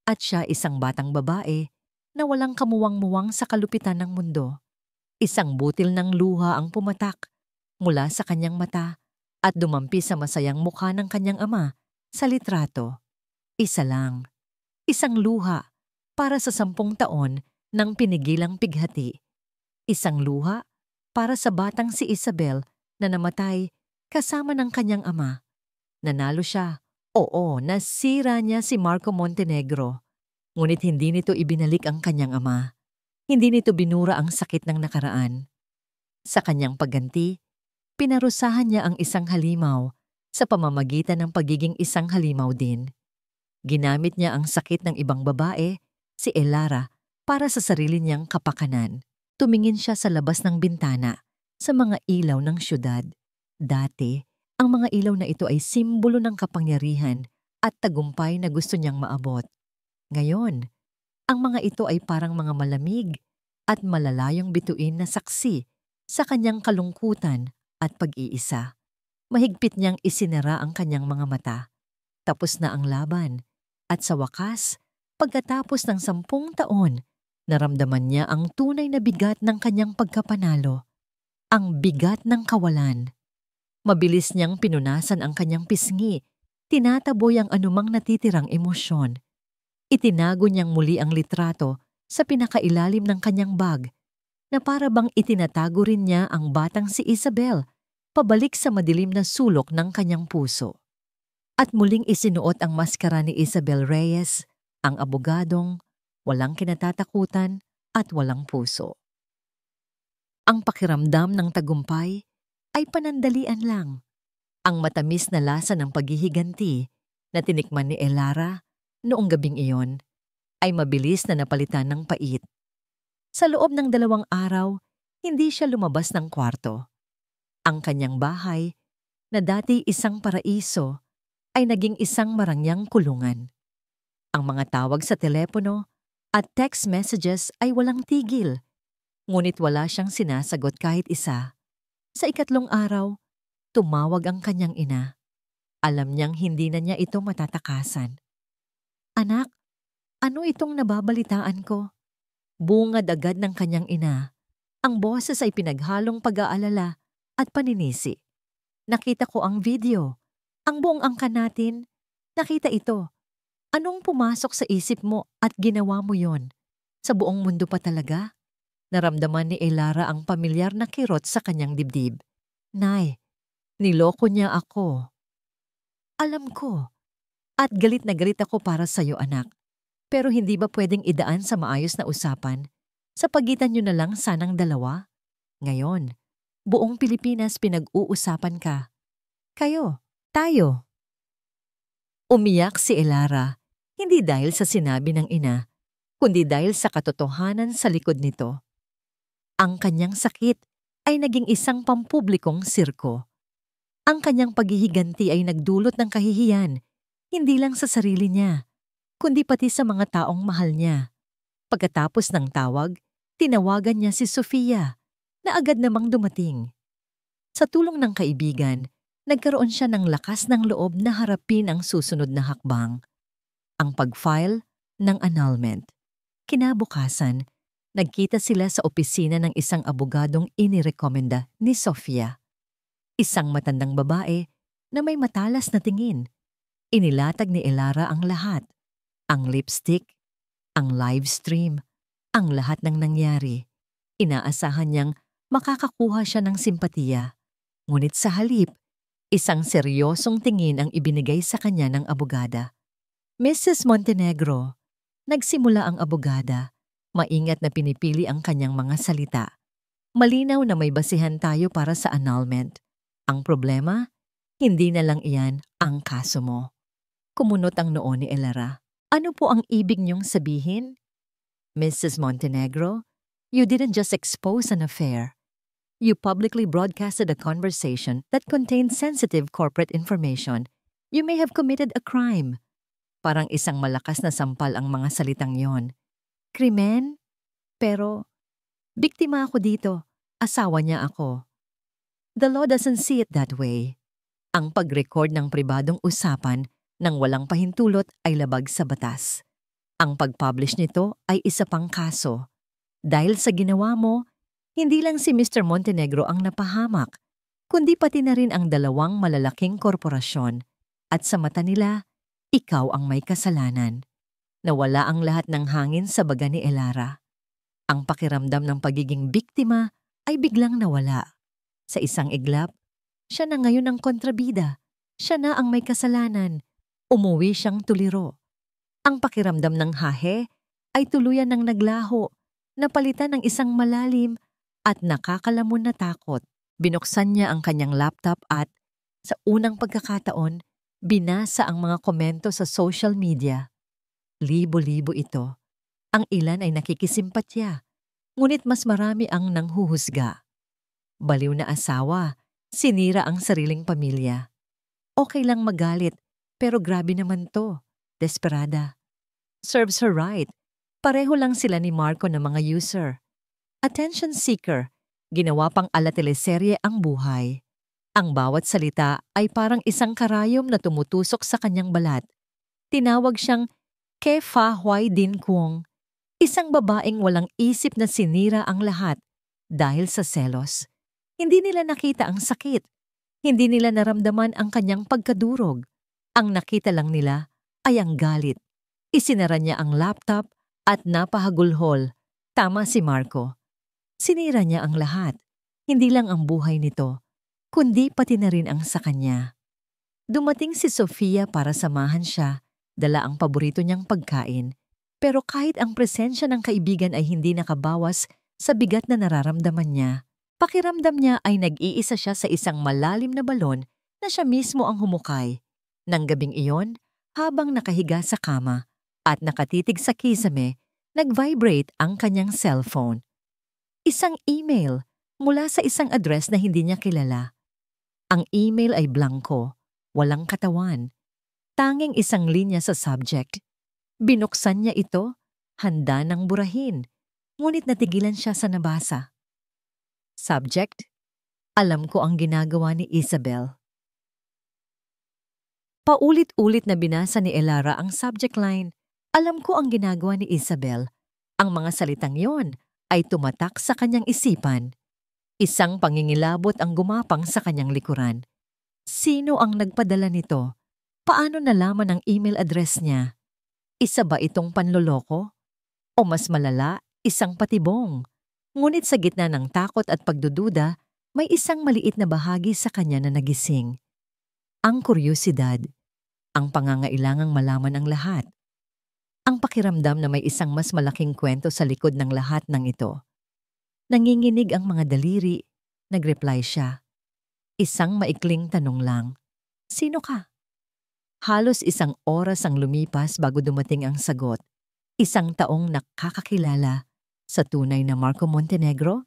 At siya isang batang babae na walang kamuwang-muwang sa kalupitan ng mundo. Isang butil ng luha ang pumatak mula sa kanyang mata at dumampi sa masayang mukha ng kanyang ama sa litrato. Isa lang. Isang luha para sa 10 taon ng pinigilang pighati. Isang luha para sa batang si Isabel na namatay kasama ng kanyang ama. Nanalo siya. Oo, nasira niya si Marco Montenegro. Ngunit hindi nito ibinalik ang kanyang ama. Hindi nito binura ang sakit ng nakaraan. Sa kanyang pagganti, pinarusahan niya ang isang halimaw sa pamamagitan ng pagiging isang halimaw din. Ginamit niya ang sakit ng ibang babae, si Elara, para sa sarili niyang kapakanan. Tumingin siya sa labas ng bintana sa mga ilaw ng syudad. Dati, ang mga ilaw na ito ay simbolo ng kapangyarihan at tagumpay na gusto niyang maabot. Ngayon, ang mga ito ay parang mga malamig at malalayong bituin na saksi sa kanyang kalungkutan at pag-iisa. Mahigpit niyang isinara ang kanyang mga mata. Tapos na ang laban. At sa wakas, pagkatapos ng 10 taon, naramdaman niya ang tunay na bigat ng kanyang pagkapanalo. Ang bigat ng kawalan. Mabilis niyang pinunasan ang kanyang pisngi. Tinataboy ang anumang natitirang emosyon. Itinago niyang muli ang litrato sa pinakailalim ng kanyang bag na para bang itinatago rin niya ang batang si Isabel pabalik sa madilim na sulok ng kanyang puso. At muling isinuot ang maskara ni Isabel Reyes, ang abogadong, walang kinatatakutan at walang puso. Ang pakiramdam ng tagumpay ay panandalian lang. Ang matamis na lasa ng paghihiganti na tinikman ni Elara noong gabing iyon ay mabilis na napalitan ng pait. Sa loob ng 2 araw, hindi siya lumabas ng kwarto. Ang kanyang bahay, na dati isang paraiso, ay naging isang marangyang kulungan. Ang mga tawag sa telepono at text messages ay walang tigil, ngunit wala siyang sinasagot kahit isa. Sa 3 araw, tumawag ang kanyang ina. Alam niyang hindi na niya ito matatakasan. Anak, ano itong nababalitaan ko? Bungad agad ng kanyang ina. Ang boses ay pinaghalong pag-aalala at paninisi. Nakita ko ang video. Ang buong angkan natin. Nakita ito. Anong pumasok sa isip mo at ginawa mo yon? Sa buong mundo pa talaga? Naramdaman ni Elara ang pamilyar na kirot sa kanyang dibdib. Nay, niloko niya ako. Alam ko. At galit na galit ako para sa'yo, anak. Pero hindi ba pwedeng idaan sa maayos na usapan? Sa pagitan nyo na lang sanang dalawa? Ngayon, buong Pilipinas pinag-uusapan ka. Kayo, tayo. Umiyak si Elara, hindi dahil sa sinabi ng ina, kundi dahil sa katotohanan sa likod nito. Ang kanyang sakit ay naging isang pampublikong sirko. Ang kanyang paghihiganti ay nagdulot ng kahihiyan, hindi lang sa sarili niya, kundi pati sa mga taong mahal niya. Pagkatapos ng tawag, tinawagan niya si Sofia, na agad namang dumating. Sa tulong ng kaibigan, nagkaroon siya ng lakas ng loob na harapin ang susunod na hakbang, ang pag-file ng annulment. Kinabukasan, nagkita sila sa opisina ng isang abogadong inirekomenda ni Sofia. Isang matandang babae na may matalas na tingin. Inilatag ni Elara ang lahat. Ang lipstick, ang live stream, ang lahat ng nangyari. Inaasahan niyang makakakuha siya ng simpatiya. Ngunit sa halip, isang seryosong tingin ang ibinigay sa kanya ng abogada. Mrs. Montenegro, nagsimula ang abogada. Maingat na pinipili ang kanyang mga salita. Malinaw na may basihan tayo para sa annulment. Ang problema, hindi na lang iyan ang kaso mo. Kumunot ang noo ni Elara. Ano po ang ibig niyong sabihin? Mrs. Montenegro, you didn't just expose an affair. You publicly broadcasted a conversation that contained sensitive corporate information. You may have committed a crime. Parang isang malakas na sampal ang mga salitang yon. Krimen? Pero, biktima ako dito. Asawa niya ako. The law doesn't see it that way. Ang pag-record ng pribadong usapan nang walang pahintulot ay labag sa batas. Ang pag-publish nito ay isa pang kaso. Dahil sa ginawa mo, hindi lang si Mr. Montenegro ang napahamak, kundi pati na rin ang dalawang malalaking korporasyon. At sa mata nila, ikaw ang may kasalanan. Nawala ang lahat ng hangin sa baga ni Elara. Ang pakiramdam ng pagiging biktima ay biglang nawala. Sa isang iglap, siya na ngayon ang kontrabida. Siya na ang may kasalanan. Umuwi siyang tuliro. Ang pakiramdam ng hahe ay tuluyan ng naglaho, napalitan ng isang malalim at nakakalamon na takot. Binuksan niya ang kanyang laptop at, sa unang pagkakataon, binasa ang mga komento sa social media. Libo-libo ito. Ang ilan ay nakikisimpatya, ngunit mas marami ang nanghuhusga. Baliw na asawa, sinira ang sariling pamilya. Okay lang magalit, pero grabe naman to. Desperada. Serves her right. Pareho lang sila ni Marco na mga user. Attention seeker. Ginawa pang ala teleserye ang buhay. Ang bawat salita ay parang isang karayom na tumutusok sa kanyang balat. Tinawag siyang Ke Fa Huay Din Kuong, isang babaeng walang isip na sinira ang lahat dahil sa selos. Hindi nila nakita ang sakit. Hindi nila naramdaman ang kanyang pagkadurog. Ang nakita lang nila ay ang galit. Isinara niya ang laptop at napahagulhol. Tama si Marco. Sinira niya ang lahat. Hindi lang ang buhay nito, kundi pati na rin ang sa kanya. Dumating si Sofia para samahan siya, dala ang paborito niyang pagkain. Pero kahit ang presensya ng kaibigan ay hindi nakabawas sa bigat na nararamdaman niya, pakiramdam niya ay nag-iisa siya sa isang malalim na balon na siya mismo ang humukay. Nang gabing iyon, habang nakahiga sa kama at nakatitig sa kisame, nag-vibrate ang kanyang cellphone. Isang email mula sa isang address na hindi niya kilala. Ang email ay blanko, walang katawan. Tanging isang linya sa subject. Binuksan niya ito, handa ng burahin, ngunit natigilan siya sa nabasa. Subject, alam ko ang ginagawa ni Isabel. Paulit-ulit na binasa ni Elara ang subject line, alam ko ang ginagawa ni Isabel. Ang mga salitang yon ay tumatak sa kanyang isipan. Isang pangingilabot ang gumapang sa kanyang likuran. Sino ang nagpadala nito? Paano nalaman ang email address niya? Isa ba itong panloloko? O mas malala, isang patibong? Ngunit sa gitna ng takot at pagdududa, may isang maliit na bahagi sa kanya na nagising. Ang kuryosidad, ang pangangailangang malaman ang lahat. Ang pakiramdam na may isang mas malaking kwento sa likod ng lahat ng ito. Nanginginig ang mga daliri, nagreply siya. Isang maikling tanong lang, sino ka? Halos isang oras ang lumipas bago dumating ang sagot. Isang taong nakakakilala sa tunay na Marco Montenegro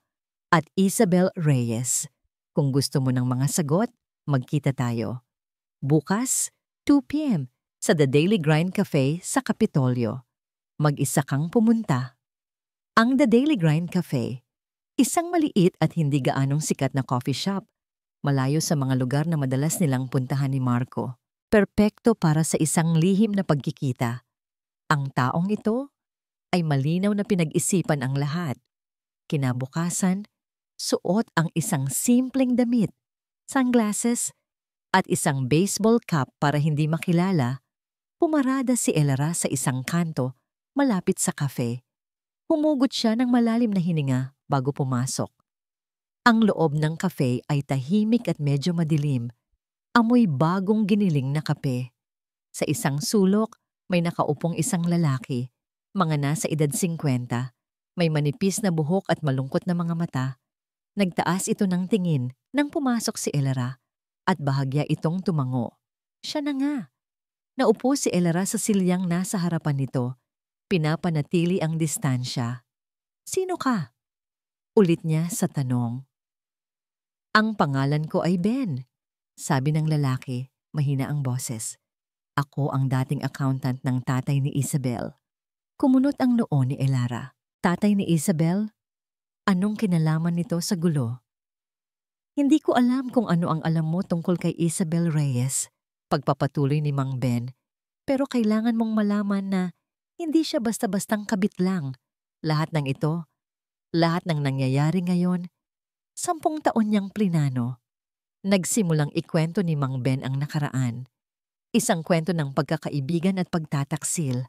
at Isabel Reyes. Kung gusto mo ng mga sagot, magkita tayo. Bukas, 2 p.m. sa The Daily Grind Cafe sa Kapitolyo. Mag-isa kang pumunta. Ang The Daily Grind Cafe, isang maliit at hindi gaanong sikat na coffee shop, malayo sa mga lugar na madalas nilang puntahan ni Marco. Perpekto para sa isang lihim na pagkikita. Ang taong ito ay malinaw na pinag-isipan ang lahat. Kinabukasan, suot ang isang simpleng damit, sunglasses, at isang baseball cap para hindi makilala, pumarada si Elara sa isang kanto malapit sa kafe. Humugot siya ng malalim na hininga bago pumasok. Ang loob ng kafe ay tahimik at medyo madilim. Amoy bagong giniling na kape. Sa isang sulok, may nakaupong isang lalaki, mga nasa edad 50, may manipis na buhok at malungkot na mga mata. Nagtaas ito ng tingin nang pumasok si Elara at bahagya itong tumango. Siya na nga. Naupo si Elara sa silyang nasa harapan nito. pinapanatili ang distansya. "Sino ka?" Ulit niya sa tanong. "Ang pangalan ko ay Ben," sabi ng lalaki, mahina ang boses. "Ako ang dating accountant ng tatay ni Isabel." Kumunot ang noo ni Elara. "Tatay ni Isabel? Anong kinalaman nito sa gulo?" "Hindi ko alam kung ano ang alam mo tungkol kay Isabel Reyes," pagpapatuloy ni Mang Ben. "Pero kailangan mong malaman na hindi siya basta-bastang kabit lang. Lahat ng ito, lahat ng nangyayari ngayon, 10 taon niyang plinano." Nagsimulang ikwento ni Mang Ben ang nakaraan. Isang kwento ng pagkakaibigan at pagtataksil.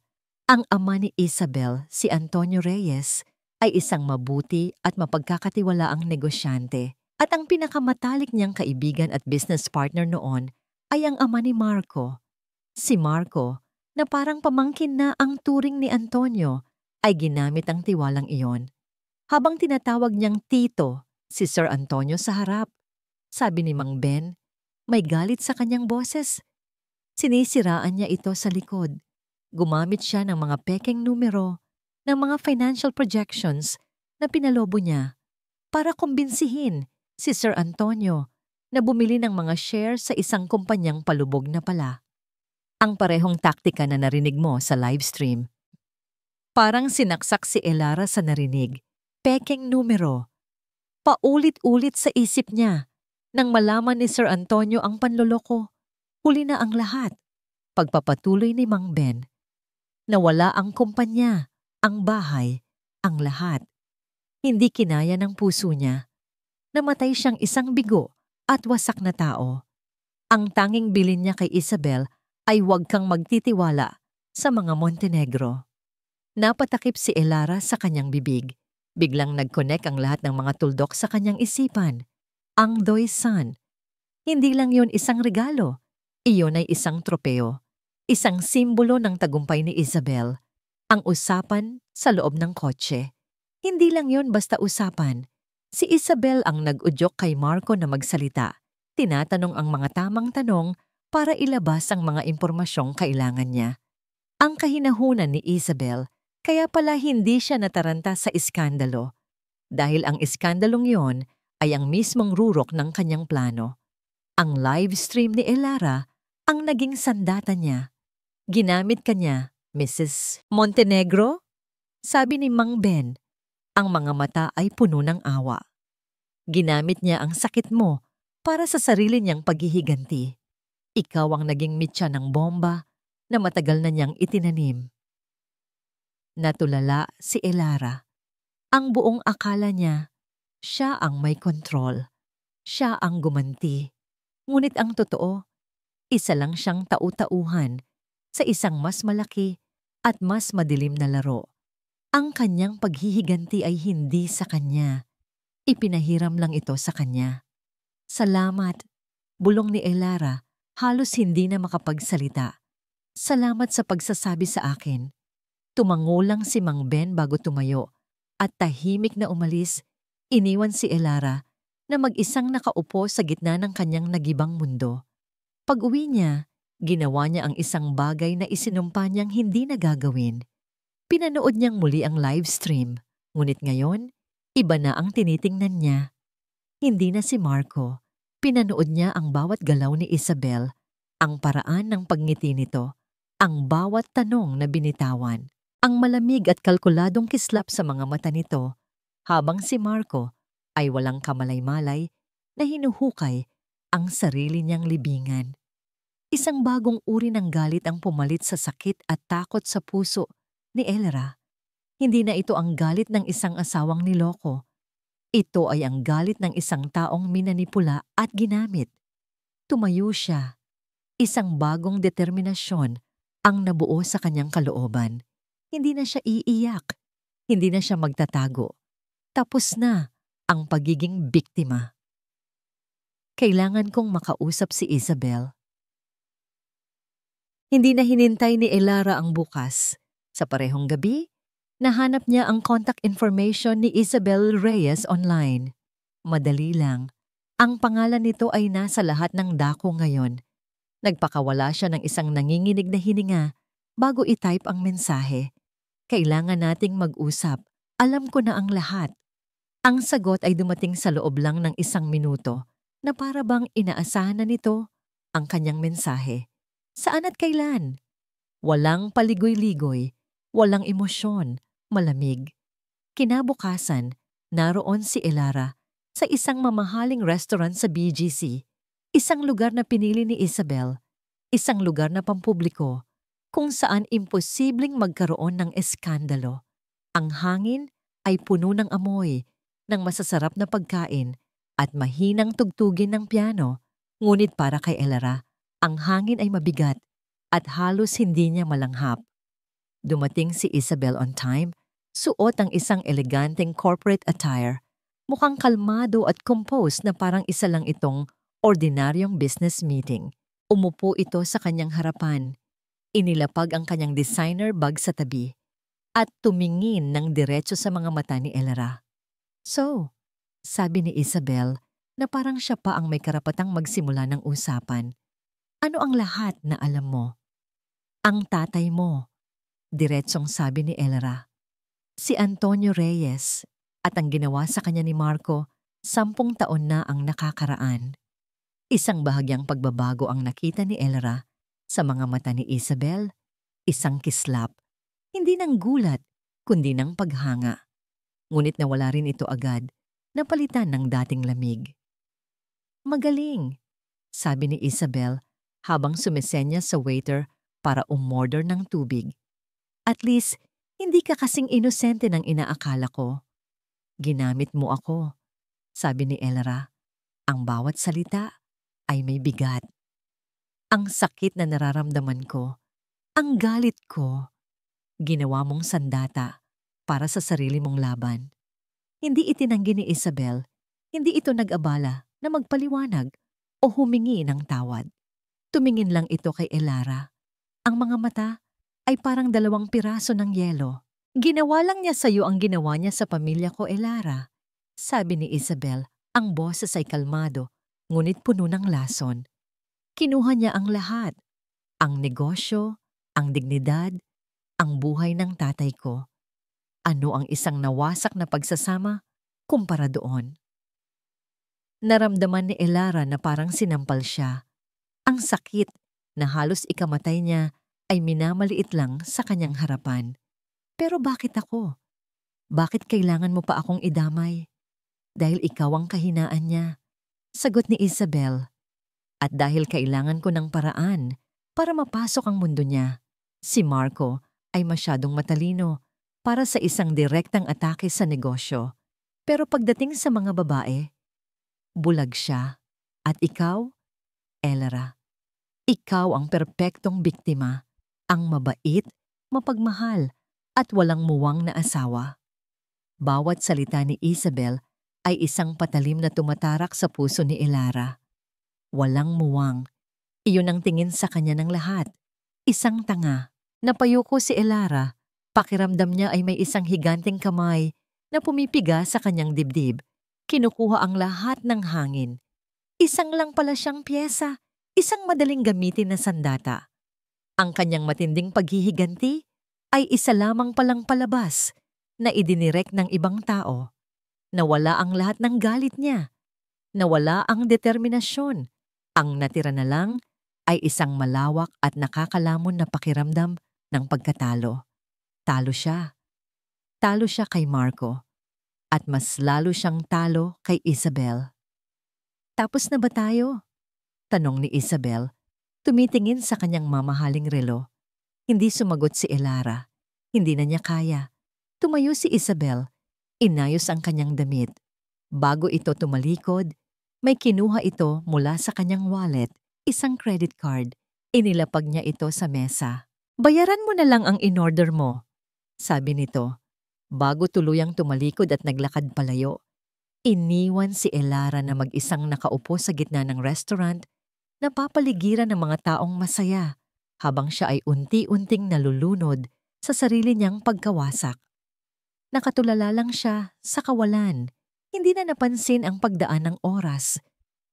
Ang ama ni Isabel, si Antonio Reyes, ay isang mabuti at mapagkakatiwalaang negosyante. At ang pinakamatalik niyang kaibigan at business partner noon ay ang ama ni Marco. Si Marco, na parang pamangkin na ang turing ni Antonio, ay ginamit ang tiwalang iyon. Habang tinatawag niyang tito si Sir Antonio sa harap, sabi ni Mang Ben, may galit sa kanyang boses. Sinisiraan niya ito sa likod. Gumamit siya ng mga pekeng numero, ng mga financial projections na pinalobo niya para kumbinsihin si Sir Antonio na bumili ng mga share sa isang kumpanyang palubog na pala. Ang parehong taktika na narinig mo sa livestream. Parang sinaksak si Elara sa narinig. Pekeng numero. Paulit-ulit sa isip niya. Nang malaman ni Sir Antonio ang panloloko, huli na ang lahat. Pagpapatuloy ni Mang Ben. Nawala ang kumpanya, ang bahay, ang lahat. Hindi kinaya ng puso niya. Namatay siyang isang bigo at wasak na tao. Ang tanging bilin niya kay Isabel ay huwag kang magtitiwala sa mga Montenegro. Napatakip si Elara sa kanyang bibig. Biglang nag-connect ang lahat ng mga tuldok sa kanyang isipan. Ang Doy San. Hindi lang yon isang regalo. Iyon ay isang tropeo. Isang simbolo ng tagumpay ni Isabel. Ang usapan sa loob ng kotse. Hindi lang yon basta usapan. Si Isabel ang nag-udyok kay Marco na magsalita. Tinatanong ang mga tamang tanong para ilabas ang mga impormasyong kailangan niya. Ang kahinahunan ni Isabel, kaya pala hindi siya nataranta sa iskandalo. Dahil ang iskandalong yon ay ang mismong rurok ng kanyang plano. Ang live stream ni Elara ang naging sandata niya. Ginamit kanya, Mrs. Montenegro? Sabi ni Mang Ben. Ang mga mata ay puno ng awa. Ginamit niya ang sakit mo para sa sarili niyang paghihiganti. Ikaw ang naging mitya ng bomba na matagal na niyang itinanim. Natulala si Elara. Ang buong akala niya, siya ang may kontrol. Siya ang gumanti. Ngunit ang totoo, isa lang siyang tau-tauhan sa isang mas malaki at mas madilim na laro. Ang kanyang paghihiganti ay hindi sa kanya. Ipinahiram lang ito sa kanya. "Salamat," bulong ni Elara, halos hindi na makapagsalita. "Salamat sa pagsasabi sa akin." Tumango lang si Mang Ben bago tumayo at tahimik na umalis, iniwan si Elara na mag-isang nakaupo sa gitna ng kanyang nagibang mundo. Pag-uwi niya, ginawa niya ang isang bagay na isinumpa niyang hindi na gagawin. Pinanood niyang muli ang live stream, ngunit ngayon, iba na ang tinitingnan niya. Hindi na si Marco. Pinanood niya ang bawat galaw ni Isabel, ang paraan ng pagngiti nito, ang bawat tanong na binitawan, ang malamig at kalkuladong kislap sa mga mata nito, habang si Marco ay walang kamalay-malay na hinuhukay ang sarili niyang libingan. Isang bagong uri ng galit ang pumalit sa sakit at takot sa puso ni Elara. Hindi na ito ang galit ng isang asawang niloko. Ito ay ang galit ng isang taong minanipula at ginamit. Tumayo siya. Isang bagong determinasyon ang nabuo sa kanyang kalooban. Hindi na siya iiyak. Hindi na siya magtatago. Tapos na ang pagiging biktima. Kailangan kong makausap si Isabel. Hindi na hinintay ni Elara ang bukas. Sa parehong gabi, nahanap niya ang contact information ni Isabel Reyes online. Madali lang. Ang pangalan nito ay nasa lahat ng dako ngayon. Nagpakawala siya ng isang nanginginig na hininga bago i-type ang mensahe. Kailangan nating mag-usap. Alam ko na ang lahat. Ang sagot ay dumating sa loob lang ng 1 minuto na para bang inaasahan na nito ang kanyang mensahe. Saan at kailan? Walang paligoy-ligoy, walang emosyon, malamig. Kinabukasan, naroon si Elara sa isang mamahaling restaurant sa BGC, isang lugar na pinili ni Isabel, isang lugar na pampubliko, kung saan imposibleng magkaroon ng eskandalo. Ang hangin ay puno ng amoy, ng masasarap na pagkain at mahinang tugtugin ng piano, ngunit para kay Elara, ang hangin ay mabigat at halos hindi niya malanghap. Dumating si Isabel on time, suot ang isang eleganteng corporate attire, mukhang kalmado at composed na parang isa lang itong ordinaryong business meeting. Umupo ito sa kanyang harapan, inilapag ang kanyang designer bag sa tabi, at tumingin ng diretso sa mga mata ni Elara. "So," sabi ni Isabel na parang siya pa ang may karapatang magsimula ng usapan, "ano ang lahat na alam mo?" "Ang tatay mo," diretsong sabi ni Elara. "Si Antonio Reyes, at ang ginawa sa kanya ni Marco, 10 taon na ang nakakaraan." Isang bahagyang pagbabago ang nakita ni Elara sa mga mata ni Isabel, isang kislap, hindi ng gulat, kundi ng paghanga. Ngunit nawala rin ito agad, napalitan ng dating lamig. "Magaling," sabi ni Isabel habang sumisenya sa waiter para umorder ng tubig. "At least, hindi ka kasing inosente ng inaakala ko." "Ginamit mo ako," sabi ni Elara. "Ang bawat salita ay may bigat. Ang sakit na nararamdaman ko, ang galit ko, ginawa mong sandata para sa sarili mong laban." Hindi itinanggi ni Isabel, hindi ito nag-abala na magpaliwanag o humingi ng tawad. Tumingin lang ito kay Elara. Ang mga mata ay parang 2 piraso ng yelo. "Ginawa lang niya sa'yo ang ginawa niya sa pamilya ko, Elara," sabi ni Isabel. Ang boses ay kalmado, ngunit puno ng lason. "Kinuha niya ang lahat. Ang negosyo, ang dignidad, ang buhay ng tatay ko. Ano ang isang nawasak na pagsasama kumpara doon?" Naramdaman ni Elara na parang sinampal siya. Ang sakit na halos ikamatay niya ay minamaliit lang sa kanyang harapan. "Pero bakit ako? Bakit kailangan mo pa akong idamay?" "Dahil ikaw ang kahinaan niya," sagot ni Isabel. "At dahil kailangan ko ng paraan para mapasok ang mundo niya. Si Marco ay masyadong matalino para sa isang direktang atake sa negosyo. Pero pagdating sa mga babae, bulag siya. At ikaw, Elara, ikaw ang perpektong biktima, ang mabait, mapagmahal, at walang muwang na asawa." Bawat salita ni Isabel ay isang patalim na tumatarak sa puso ni Elara. Walang muwang. Iyon ang tingin sa kanya ng lahat. Isang tanga. Napayuko si Elara. Pakiramdam niya ay may isang higanteng kamay na pumipiga sa kanyang dibdib. Kinukuha ang lahat ng hangin. Isang lang pala siyang piyesa, isang madaling gamitin na sandata. Ang kanyang matinding paghihiganti ay isa lamang palang palabas na idinirek ng ibang tao. Nawala ang lahat ng galit niya. Nawala ang determinasyon. Ang natira na lang ay isang malawak at nakakalamon na pakiramdam ng pagkatalo. Talo siya. Talo siya kay Marco. At mas lalo siyang talo kay Isabel. "Tapos na ba tayo?" tanong ni Isabel, tumitingin sa kanyang mamahaling relo. Hindi sumagot si Elara. Hindi na niya kaya. Tumayo si Isabel. Inayos ang kanyang damit. Bago ito tumalikod, may kinuha ito mula sa kanyang wallet, isang credit card. Inilapag niya ito sa mesa. "Bayaran mo na lang ang in-order mo," sabi nito. Bago tuluyang tumalikod at naglakad palayo, iniwan si Elara na mag-isang nakaupo sa gitna ng restaurant, napapaligiran ng mga taong masaya, habang siya ay unti-unting nalulunod sa sarili niyang pagkawasak. Nakatulala lang siya sa kawalan, hindi na napansin ang pagdaan ng oras.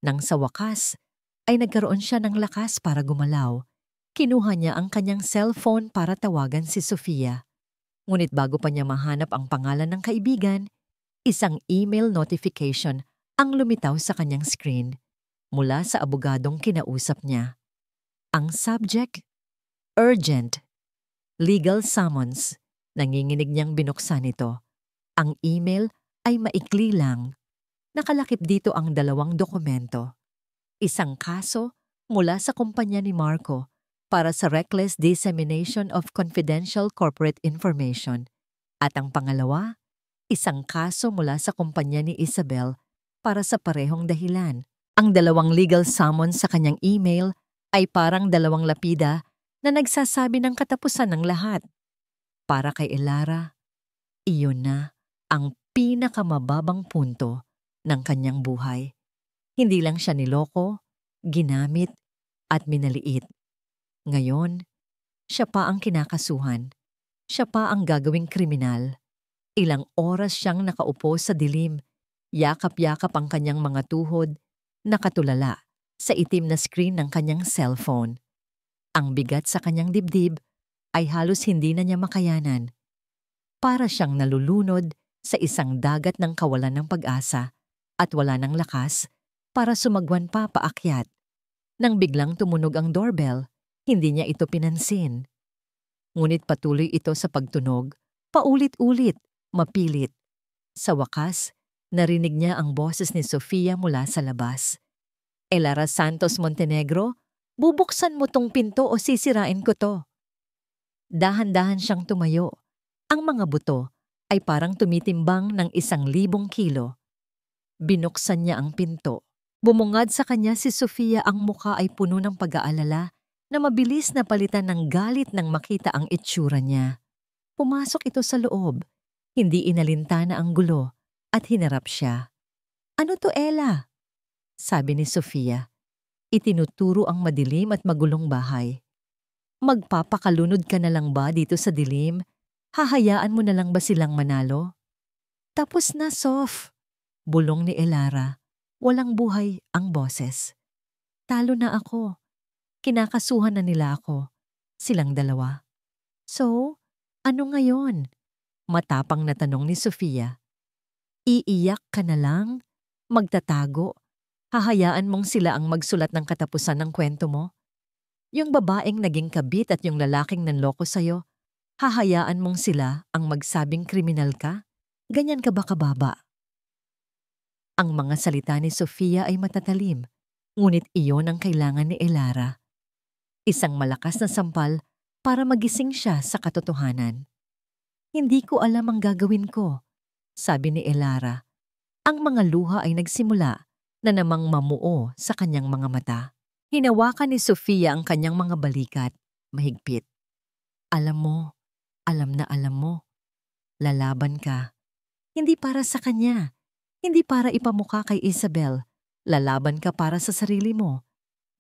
Nang sa wakas, ay nagkaroon siya ng lakas para gumalaw. Kinuha niya ang kanyang cellphone para tawagan si Sofia. Ngunit bago pa niya mahanap ang pangalan ng kaibigan, isang email notification ang lumitaw sa kanyang screen mula sa abogadong kinausap niya. Ang subject, urgent, legal summons. Nanginginig niyang binuksan ito. Ang email ay maikli lang. Nakalakip dito ang 2 dokumento. Isang kaso mula sa kumpanya ni Marco para sa reckless dissemination of confidential corporate information. At ang pangalawa, isang kaso mula sa kumpanya ni Isabel para sa parehong dahilan. Ang 2 legal summons sa kanyang email ay parang 2 lapida na nagsasabi ng katapusan ng lahat. Para kay Elara, iyon na ang pinakamababang punto ng kanyang buhay. Hindi lang siya niloko, ginamit, at minaliit. Ngayon, siya pa ang kinakasuhan. Siya pa ang gagawing kriminal. Ilang oras siyang nakaupo sa dilim, yakap-yakap ang kanyang mga tuhod, nakatulala sa itim na screen ng kanyang cellphone. Ang bigat sa kanyang dibdib ay halos hindi na niya makayanan. Para siyang nalulunod sa isang dagat ng kawalan ng pag-asa at wala ng lakas para sumagwan pa paakyat. Nang biglang tumunog ang doorbell, hindi niya ito pinansin. Ngunit patuloy ito sa pagtunog, paulit-ulit, mapilit. Sa wakas, narinig niya ang boses ni Sofia mula sa labas. Elara Santos Montenegro, bubuksan mo tong pinto o sisirain ko to. Dahan-dahan siyang tumayo. Ang mga buto ay parang tumitimbang ng 1,000 kilo. Binuksan niya ang pinto. Bumungad sa kanya si Sofia, ang mukha ay puno ng pag-aalala na mabilis na palitan ng galit nang makita ang itsura niya. Pumasok ito sa loob. Hindi inalintana ang gulo at hinarap siya. "Ano to, Ella?" sabi ni Sofia. Itinuturo ang madilim at magulong bahay. "Magpapakalunod ka na lang ba dito sa dilim? Hahayaan mo na lang ba silang manalo?" "Tapos na, Sof," bulong ni Elara. Walang buhay ang boses. "Talo na ako. Kinakasuhan na nila ako. Silang 2. So, ano ngayon?" Matapang na tanong ni Sofia. "Iiyak ka na lang? Magtatago? Hahayaan mong sila ang magsulat ng katapusan ng kwento mo? Yung babaeng naging kabit at yung lalaking nanloko sa'yo, hahayaan mong sila ang magsabing kriminal ka? Ganyan ka ba kababa?" Ang mga salita ni Sofia ay matatalim, ngunit iyon ang kailangan ni Elara. Isang malakas na sampal para magising siya sa katotohanan. "Hindi ko alam ang gagawin ko," sabi ni Elara. Ang mga luha ay nagsimula na namang mamuo sa kanyang mga mata. Hinawakan ni Sofia ang kanyang mga balikat, mahigpit. "Alam mo, alam na alam mo. Lalaban ka. Hindi para sa kanya. Hindi para ipamukha kay Isabel. Lalaban ka para sa sarili mo.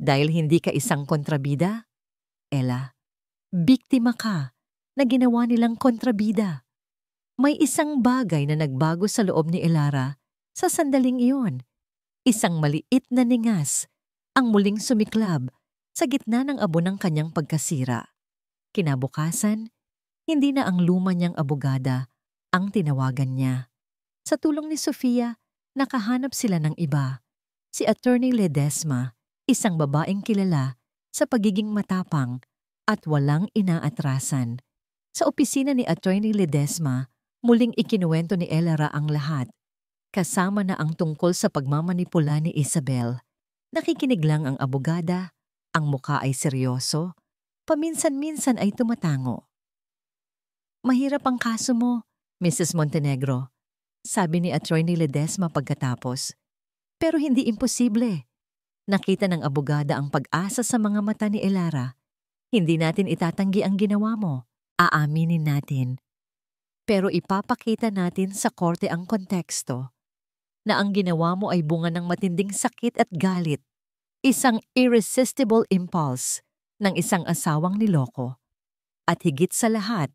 Dahil hindi ka isang kontrabida, Ella. Biktima ka na ginawa nilang kontrabida." May isang bagay na nagbago sa loob ni Elara sa sandaling iyon. Isang maliit na ningas ang muling sumiklab sa gitna ng abo ng kanyang pagkasira. Kinabukasan, hindi na ang luma niyang abogada ang tinawagan niya. Sa tulong ni Sofia, nakahanap sila ng iba. Si Attorney Ledesma, isang babaeng kilala sa pagiging matapang at walang inaatrasan. Sa opisina ni Attorney Ledesma, muling ikinuwento ni Elara ang lahat, kasama na ang tungkol sa pagmamanipula ni Isabel. Nakikinig lang ang abogada, ang muka ay seryoso, paminsan-minsan ay tumatango. "Mahirap ang kaso mo, Mrs. Montenegro," sabi ni Attorney Ledesma pagkatapos. "Pero hindi imposible." Nakita ng abogada ang pag-asa sa mga mata ni Elara. "Hindi natin itatanggi ang ginawa mo. Aaminin natin. Pero ipapakita natin sa korte ang konteksto na ang ginawa mo ay bunga ng matinding sakit at galit, isang irresistible impulse ng isang asawang niloko. At higit sa lahat,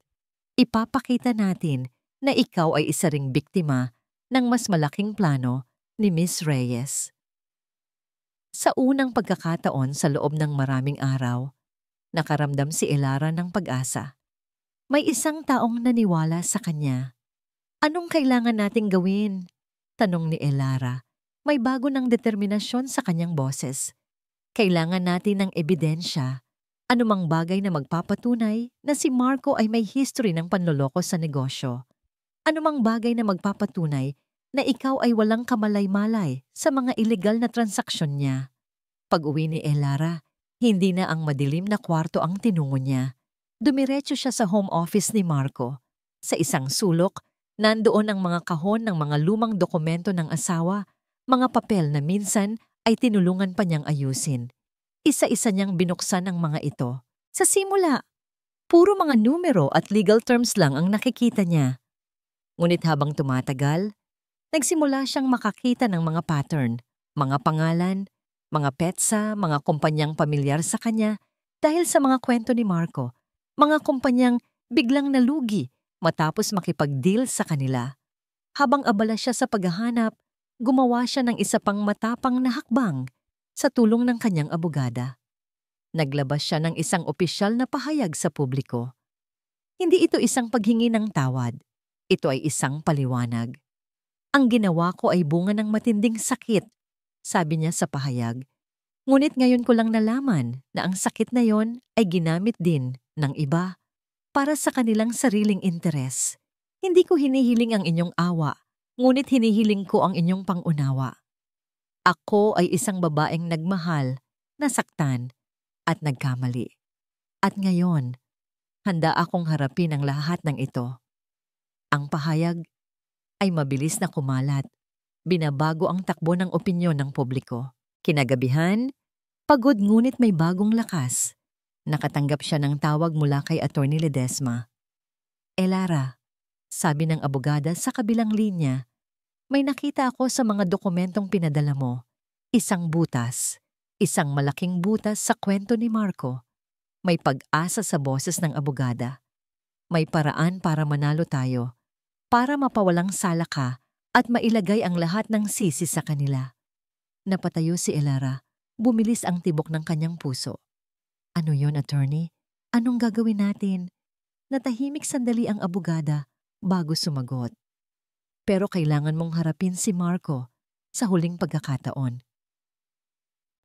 ipapakita natin na ikaw ay isa ring biktima ng mas malaking plano ni Miss Reyes." Sa unang pagkakataon sa loob ng maraming araw, nakaramdam si Elara ng pag-asa. May isang taong naniwala sa kanya. Anong kailangan nating gawin? Tanong ni Elara. May bago ng determinasyon sa kanyang boses. Kailangan natin ng ebidensya. Anumang bagay na magpapatunay na si Marco ay may history ng panloloko sa negosyo. Anumang bagay na magpapatunay na ikaw ay walang kamalay-malay sa mga ilegal na transaksyon niya. Pag-uwi ni Elara, hindi na ang madilim na kwarto ang tinungo niya. Dumiretso siya sa home office ni Marco. Sa isang sulok, nandoon ang mga kahon ng mga lumang dokumento ng asawa, mga papel na minsan ay tinulungan pa niyang ayusin. Isa-isa niyang binuksan ang mga ito. Sa simula, puro mga numero at legal terms lang ang nakikita niya. Ngunit habang tumatagal, nagsimula siyang makakita ng mga pattern, mga pangalan, mga petsa, mga kumpanyang pamilyar sa kanya dahil sa mga kwento ni Marco, mga kumpanyang biglang nalugi matapos makipag-deal sa kanila. Habang abala siya sa paghahanap, gumawa siya ng isa pang matapang na hakbang sa tulong ng kanyang abogada. Naglabas siya ng isang opisyal na pahayag sa publiko. Hindi ito isang paghingi ng tawad. Ito ay isang paliwanag. Ang ginawa ko ay bunga ng matinding sakit, sabi niya sa pahayag. Ngunit ngayon ko lang nalaman na ang sakit na yon ay ginamit din ng iba para sa kanilang sariling interes. Hindi ko hinihiling ang inyong awa, ngunit hinihiling ko ang inyong pangunawa. Ako ay isang babaeng nagmahal, nasaktan, at nagkamali. At ngayon, handa akong harapin ang lahat ng ito. Ang pahayag ay mabilis na kumalat. Binabago ang takbo ng opinyon ng publiko. Kinagabihan, pagod ngunit may bagong lakas. Nakatanggap siya ng tawag mula kay Attorney Ledesma. Elara, sabi ng abogada sa kabilang linya, may nakita ako sa mga dokumentong pinadala mo. Isang butas, isang malaking butas sa kwento ni Marco. May pag-asa sa boses ng abogada. May paraan para manalo tayo, para mapawalang sala ka at mailagay ang lahat ng sisi sa kanila. Napatayo si Elara. Bumilis ang tibok ng kanyang puso. Ano yon, attorney? Anong gagawin natin? Natahimik sandali ang abogada bago sumagot. Pero kailangan mong harapin si Marco sa huling pagkakataon.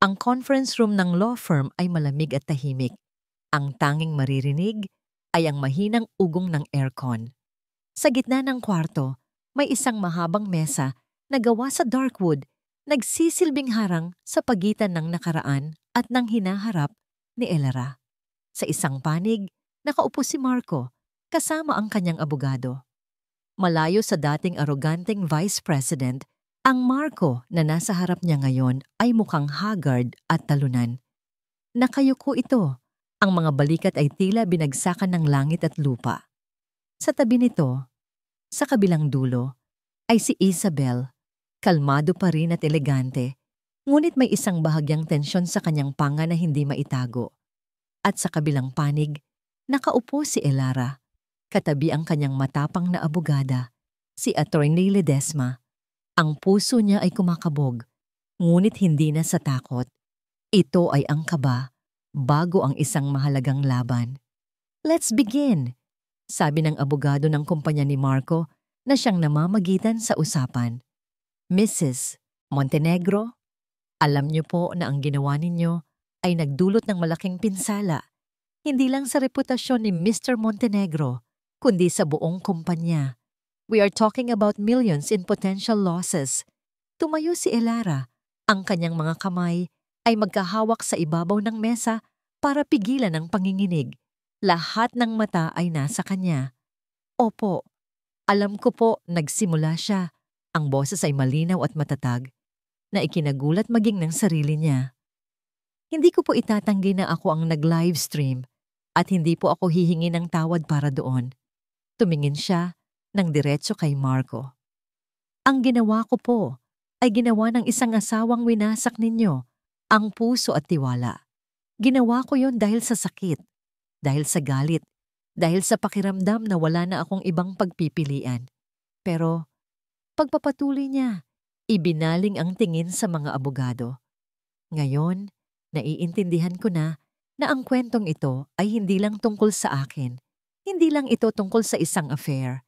Ang conference room ng law firm ay malamig at tahimik. Ang tanging maririnig ay ang mahinang ugong ng aircon. Sa gitna ng kwarto, may isang mahabang mesa na gawa sa dark wood, nagsisilbing harang sa pagitan ng nakaraan at ng hinaharap ni Elara. Sa isang panig, nakaupo si Marco, kasama ang kanyang abogado. Malayo sa dating aroganteng vice president, ang Marco na nasa harap niya ngayon ay mukhang haggard at talunan. Nakayuko ito, ang mga balikat ay tila binagsakan ng langit at lupa. Sa tabi nito, sa kabilang dulo, ay si Isabel, kalmado pa rin at elegante, ngunit may isang bahagyang tensyon sa kanyang panga na hindi maitago. At sa kabilang panig, nakaupo si Elara, katabi ang kanyang matapang na abogada, si Attorney Ledesma. Ang puso niya ay kumakabog, ngunit hindi na sa takot. Ito ay ang kaba, bago ang isang mahalagang laban. Let's begin, sabi ng abogado ng kumpanya ni Marco na siyang namamagitan sa usapan. Mrs. Montenegro, alam niyo po na ang ginawa ninyo ay nagdulot ng malaking pinsala, hindi lang sa reputasyon ni Mr. Montenegro, kundi sa buong kumpanya. We are talking about millions in potential losses. Tumayo si Elara, ang kanyang mga kamay ay magkahawak sa ibabaw ng mesa para pigilan ang panginginig. Lahat ng mata ay nasa kanya. Opo, alam ko po, nagsimula siya. Ang boses ay malinaw at matatag, na ikinagulat maging ng sarili niya. Hindi ko po itatanggi na ako ang nag-livestream at hindi po ako hihingi ng tawad para doon. Tumingin siya ng diretso kay Marco. Ang ginawa ko po ay ginawa ng isang asawang winasak ninyo, ang puso at tiwala. Ginawa ko yon dahil sa sakit, dahil sa galit, dahil sa pakiramdam na wala na akong ibang pagpipilian. Pero pagpapatuloy niya, ibinaling ang tingin sa mga abogado. Ngayon, naiintindihan ko na ang kwentong ito ay hindi lang tungkol sa akin. Hindi lang ito tungkol sa isang affair.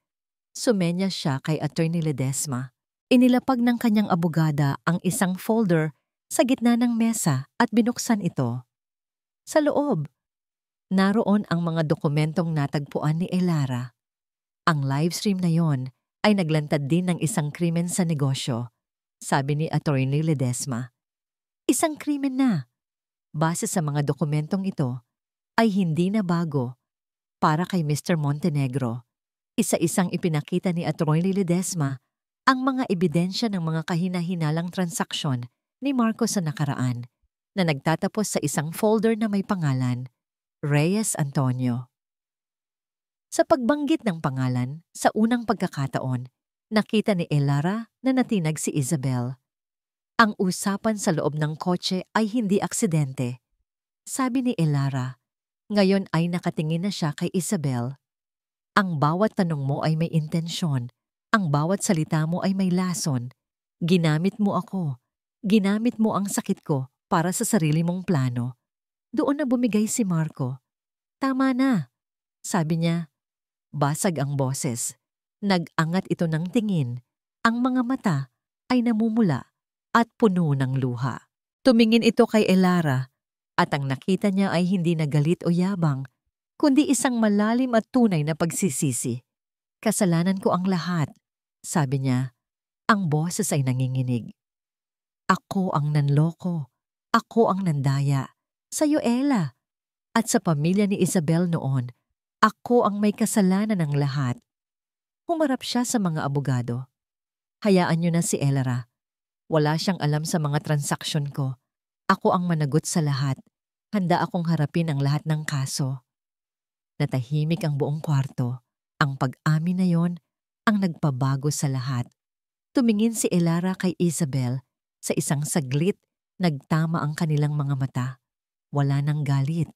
Sumenya siya kay Attorney Ledesma. Inilapag ng kanyang abogada ang isang folder sa gitna ng mesa at binuksan ito. Sa loob, naroon ang mga dokumentong natagpuan ni Elara. Ang livestream na yon ay naglantad din ng isang krimen sa negosyo, sabi ni Attorney Ledesma. Isang krimen na, base sa mga dokumentong ito, ay hindi na bago para kay Mr. Montenegro. Isa-isang ipinakita ni Attorney Ledesma ang mga ebidensya ng mga kahina-hinalang transaksyon ni Marcos sa nakaraan na nagtatapos sa isang folder na may pangalan, Reyes Antonio. Sa pagbanggit ng pangalan, sa unang pagkakataon, nakita ni Elara na natinag si Isabel. Ang usapan sa loob ng kotse ay hindi aksidente. Sabi ni Elara, ngayon ay nakatingin na siya kay Isabel. Ang bawat tanong mo ay may intensyon. Ang bawat salita mo ay may lason. Ginamit mo ako. Ginamit mo ang sakit ko para sa sarili mong plano. Doon na bumigay si Marco. Tama na, sabi niya. Basag ang boses. Nag-angat ito ng tingin. Ang mga mata ay namumula at puno ng luha. Tumingin ito kay Elara at ang nakita niya ay hindi na galit o yabang, kundi isang malalim at tunay na pagsisisi. Kasalanan ko ang lahat, sabi niya. Ang boses ay nanginginig. Ako ang nanloko. Ako ang nandaya. Sa'yo, Ella. At sa pamilya ni Isabel noon, ako ang may kasalanan ng lahat. Humarap siya sa mga abogado. Hayaan niyo na si Elara. Wala siyang alam sa mga transaksyon ko. Ako ang managot sa lahat. Handa akong harapin ang lahat ng kaso. Natahimik ang buong kwarto. Ang pag-amin na yon ang nagpabago sa lahat. Tumingin si Elara kay Isabel. Sa isang saglit, nagtama ang kanilang mga mata. Wala nang galit.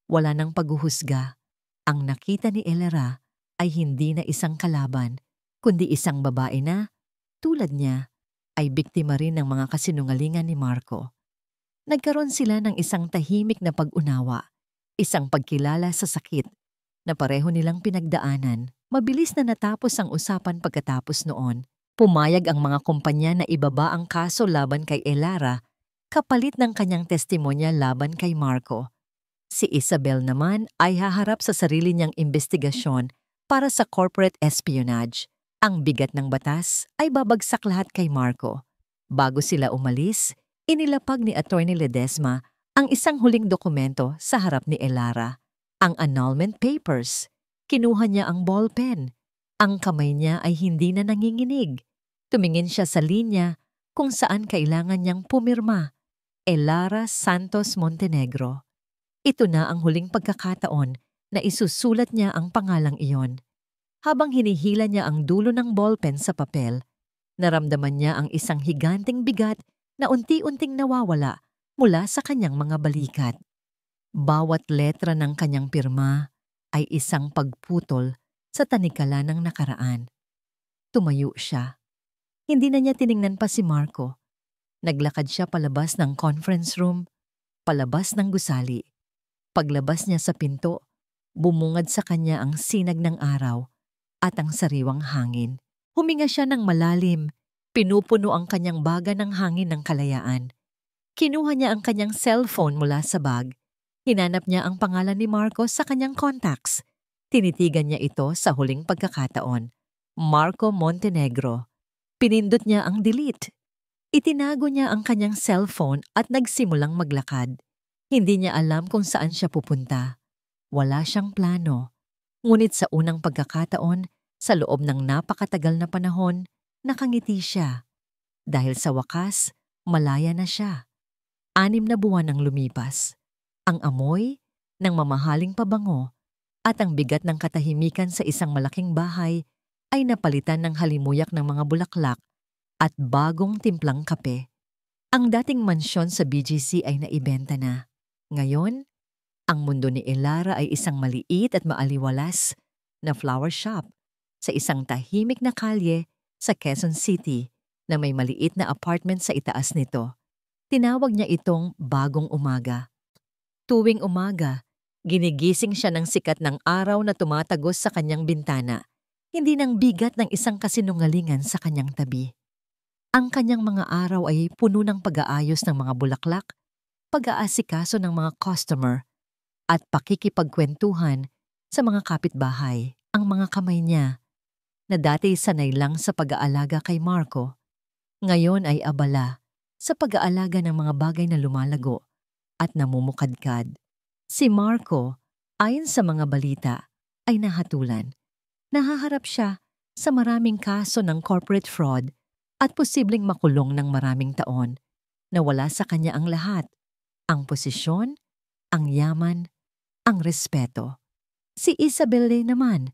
Wala nang paghuhusga. Ang nakita ni Elara ay hindi na isang kalaban, kundi isang babae na, tulad niya, ay biktima rin ng mga kasinungalingan ni Marco. Nagkaroon sila ng isang tahimik na pag-unawa, isang pagkilala sa sakit na pareho nilang pinagdaanan. Mabilis na natapos ang usapan pagkatapos noon. Pumayag ang mga kumpanya na ibaba ang kaso laban kay Elara kapalit ng kanyang testimonya laban kay Marco. Si Isabel naman ay haharap sa sarili niyang investigasyon para sa corporate espionage. Ang bigat ng batas ay babagsak lahat kay Marco. Bago sila umalis, inilapag ni Attorney Ledesma ang isang huling dokumento sa harap ni Elara, ang annulment papers. Kinuha niya ang ballpen. Ang kamay niya ay hindi na nanginginig. Tumingin siya sa linya kung saan kailangan niyang pumirma. Elara Santos Montenegro. Ito na ang huling pagkakataon na isusulat niya ang pangalang iyon. Habang hinihila niya ang dulo ng ballpen sa papel, naramdaman niya ang isang higanting bigat na unti-unting nawawala mula sa kanyang mga balikat. Bawat letra ng kanyang pirma ay isang pagputol sa tanikala ng nakaraan. Tumayo siya. Hindi na niya tiningnan pa si Marco. Naglakad siya palabas ng conference room, palabas ng gusali. Paglabas niya sa pinto, bumungad sa kanya ang sinag ng araw at ang sariwang hangin. Huminga siya ng malalim, pinupuno ang kanyang baga ng hangin ng kalayaan. Kinuha niya ang kanyang cellphone mula sa bag. Hinanap niya ang pangalan ni Marco sa kanyang contacts. Tinitigan niya ito sa huling pagkakataon. Marco Montenegro. Pinindot niya ang delete. Itinago niya ang kanyang cellphone at nagsimulang maglakad. Hindi niya alam kung saan siya pupunta. Wala siyang plano. Ngunit sa unang pagkakataon, sa loob ng napakatagal na panahon, nakangiti siya. Dahil sa wakas, malaya na siya. 6 na buwan ang lumipas. Ang amoy ng mamahaling pabango at ang bigat ng katahimikan sa isang malaking bahay ay napalitan ng halimuyak ng mga bulaklak at bagong timplang kape. Ang dating mansyon sa BGC ay naibenta na. Ngayon, ang mundo ni Elara ay isang maliit at maaliwalas na flower shop sa isang tahimik na kalye sa Quezon City na may maliit na apartment sa itaas nito. Tinawag niya itong Bagong Umaga. Tuwing umaga, Ginigising siya ng sikat ng araw na tumatagos sa kanyang bintana, hindi ng bigat ng isang kasinungalingan sa kanyang tabi. Ang kanyang mga araw ay puno ng pag-aayos ng mga bulaklak, pag-aasikaso ng mga customer, at pakikipagkwentuhan sa mga kapitbahay. Ang mga kamay niya, na dati sanay lang sa pag-aalaga kay Marco, ngayon ay abala sa pag-aalaga ng mga bagay na lumalago at namumukadkad. Si Marco, ayon sa mga balita, ay nahatulan. Nahaharap siya sa maraming kaso ng corporate fraud at posibleng makulong ng maraming taon. Nawala sa kanya ang lahat, ang posisyon, ang yaman, ang respeto. Si Isabelle naman,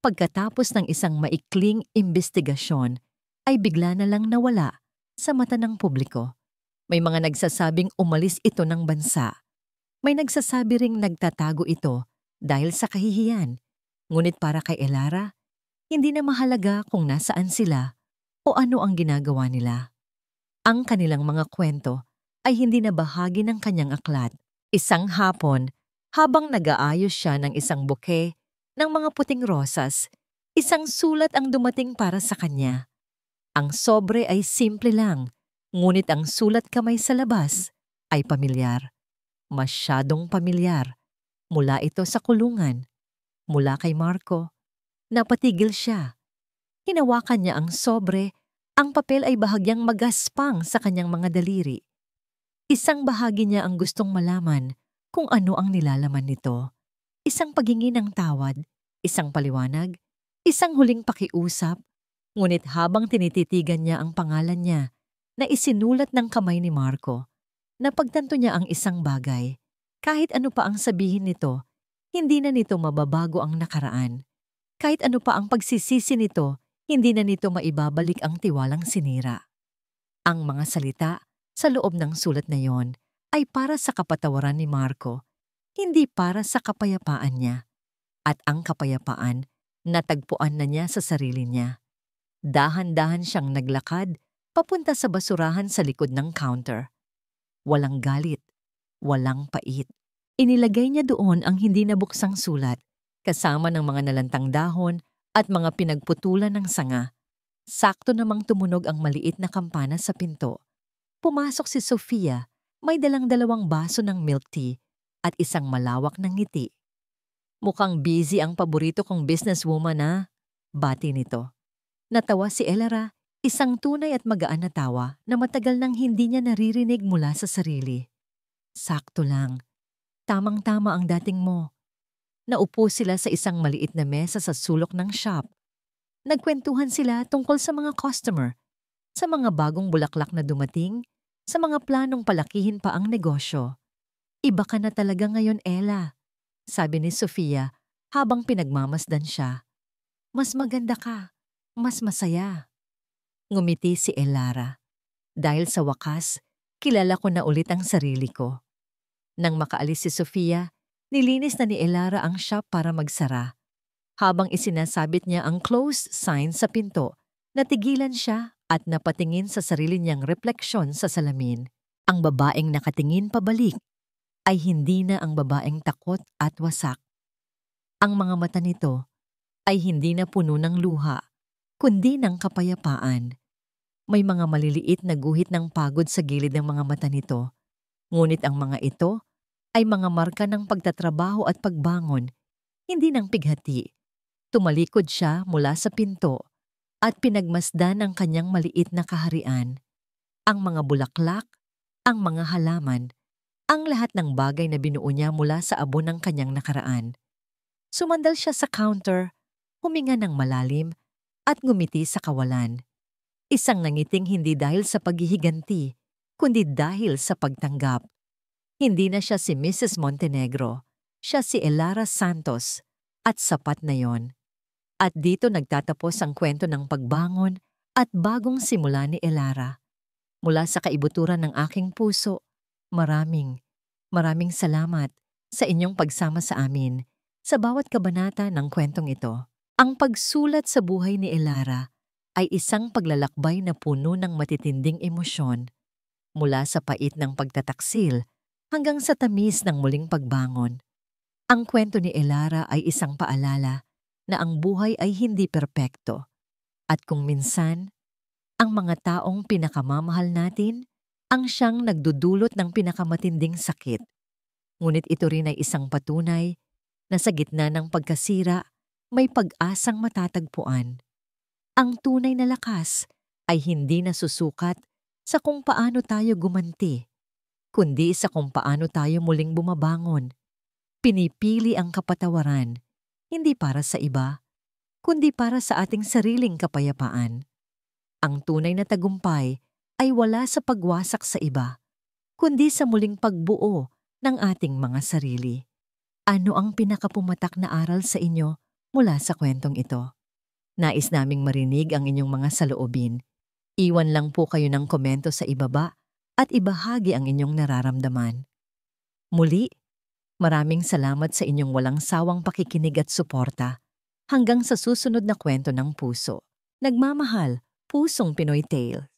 pagkatapos ng isang maikling imbestigasyon, ay bigla na lang nawala sa mata ng publiko. May mga nagsasabing umalis ito ng bansa. May nagsasabi ring nagtatago ito dahil sa kahihiyan. Ngunit para kay Elara, hindi na mahalaga kung nasaan sila o ano ang ginagawa nila. Ang kanilang mga kwento ay hindi na bahagi ng kanyang aklat. Isang hapon, habang nag-aayos siya ng isang bouquet ng mga puting rosas, isang sulat ang dumating para sa kanya. Ang sobre ay simple lang, ngunit ang sulat kamay sa labas ay pamilyar. Masyadong pamilyar. Mula ito sa kulungan. Mula kay Marco. Napatigil siya. Hinawakan niya ang sobre, ang papel ay bahagyang magaspang sa kanyang mga daliri. Isang bahagi niya ang gustong malaman kung ano ang nilalaman nito. Isang paghingi ng tawad, isang paliwanag, isang huling pakiusap, ngunit habang tinititigan niya ang pangalan niya na isinulat ng kamay ni Marco, napagtanto niya ang isang bagay. Kahit ano pa ang sabihin nito, hindi na nito mababago ang nakaraan. Kahit ano pa ang pagsisisi nito, hindi na nito maibabalik ang tiwalang sinira. Ang mga salita sa loob ng sulat na yon ay para sa kapatawaran ni Marco, hindi para sa kapayapaan niya. At ang kapayapaan, natagpuan na niya sa sarili niya. Dahan-dahan siyang naglakad papunta sa basurahan sa likod ng counter. Walang galit, walang pait. Inilagay niya doon ang hindi nabuksang sulat, kasama ng mga nalantang dahon at mga pinagputulan ng sanga. Sakto namang tumunog ang maliit na kampana sa pinto. Pumasok si Sofia, may dalang 2 baso ng milk tea at isang malawak na ngiti. Mukhang busy ang paborito kong businesswoman na, bati nito. Natawa si Elara, isang tunay at magaan na tawa na matagal nang hindi niya naririnig mula sa sarili. Sakto lang. Tamang-tama ang dating mo. Naupo sila sa isang maliit na mesa sa sulok ng shop. Nagkwentuhan sila tungkol sa mga customer, sa mga bagong bulaklak na dumating, sa mga planong palakihin pa ang negosyo. Iba ka na talaga ngayon, Ella, sabi ni Sofia habang pinagmamasdan siya. Mas maganda ka, mas masaya. Ngumiti si Elara. Dahil sa wakas, kilala ko na ulit ang sarili ko. Nang makaalis si Sofia, nilinis na ni Elara ang shop para magsara. Habang isinasabit niya ang closed sign sa pinto, natigilan siya at napatingin sa sarili niyang refleksyon sa salamin. Ang babaeng nakatingin pabalik ay hindi na ang babaeng takot at wasak. Ang mga mata nito ay hindi na puno ng luha, kundi ng kapayapaan. May mga maliliit na guhit ng pagod sa gilid ng mga mata nito, ngunit ang mga ito ay mga marka ng pagtatrabaho at pagbangon, hindi ng pighati. Tumalikod siya mula sa pinto at pinagmasdan ang kanyang maliit na kaharian. Ang mga bulaklak, ang mga halaman, ang lahat ng bagay na binuo niya mula sa abo ng kanyang nakaraan. Sumandal siya sa counter, huminga ng malalim at ngumiti sa kawalan. Isang nangiting hindi dahil sa paghihiganti, kundi dahil sa pagtanggap. Hindi na siya si Mrs. Montenegro, siya si Elara Santos, at sapat na yon. At dito nagtatapos ang kwento ng pagbangon at bagong simula ni Elara. Mula sa kaibuturan ng aking puso, maraming salamat sa inyong pagsama sa amin sa bawat kabanata ng kwentong ito. Ang pagsulat sa buhay ni Elara ay isang paglalakbay na puno ng matitinding emosyon, mula sa pait ng pagtataksil hanggang sa tamis ng muling pagbangon. Ang kwento ni Elara ay isang paalala na ang buhay ay hindi perpekto at kung minsan, ang mga taong pinakamamahal natin ang siyang nagdudulot ng pinakamatinding sakit. Ngunit ito rin ay isang patunay na sa gitna ng pagkasira, may pag-asang matatagpuan. Ang tunay na lakas ay hindi nasusukat sa kung paano tayo gumanti, kundi sa kung paano tayo muling bumabangon. Pinipili ang kapatawaran, hindi para sa iba, kundi para sa ating sariling kapayapaan. Ang tunay na tagumpay ay wala sa pagwasak sa iba, kundi sa muling pagbuo ng ating mga sarili. Ano ang pinakapumatak na aral sa inyo mula sa kwentong ito? Nais naming marinig ang inyong mga saloobin. Iwan lang po kayo ng komento sa ibaba at ibahagi ang inyong nararamdaman. Muli, maraming salamat sa inyong walang sawang pakikinig at suporta. Hanggang sa susunod na kwento ng puso. Nagmamahal, Pusong Pinoy Tales.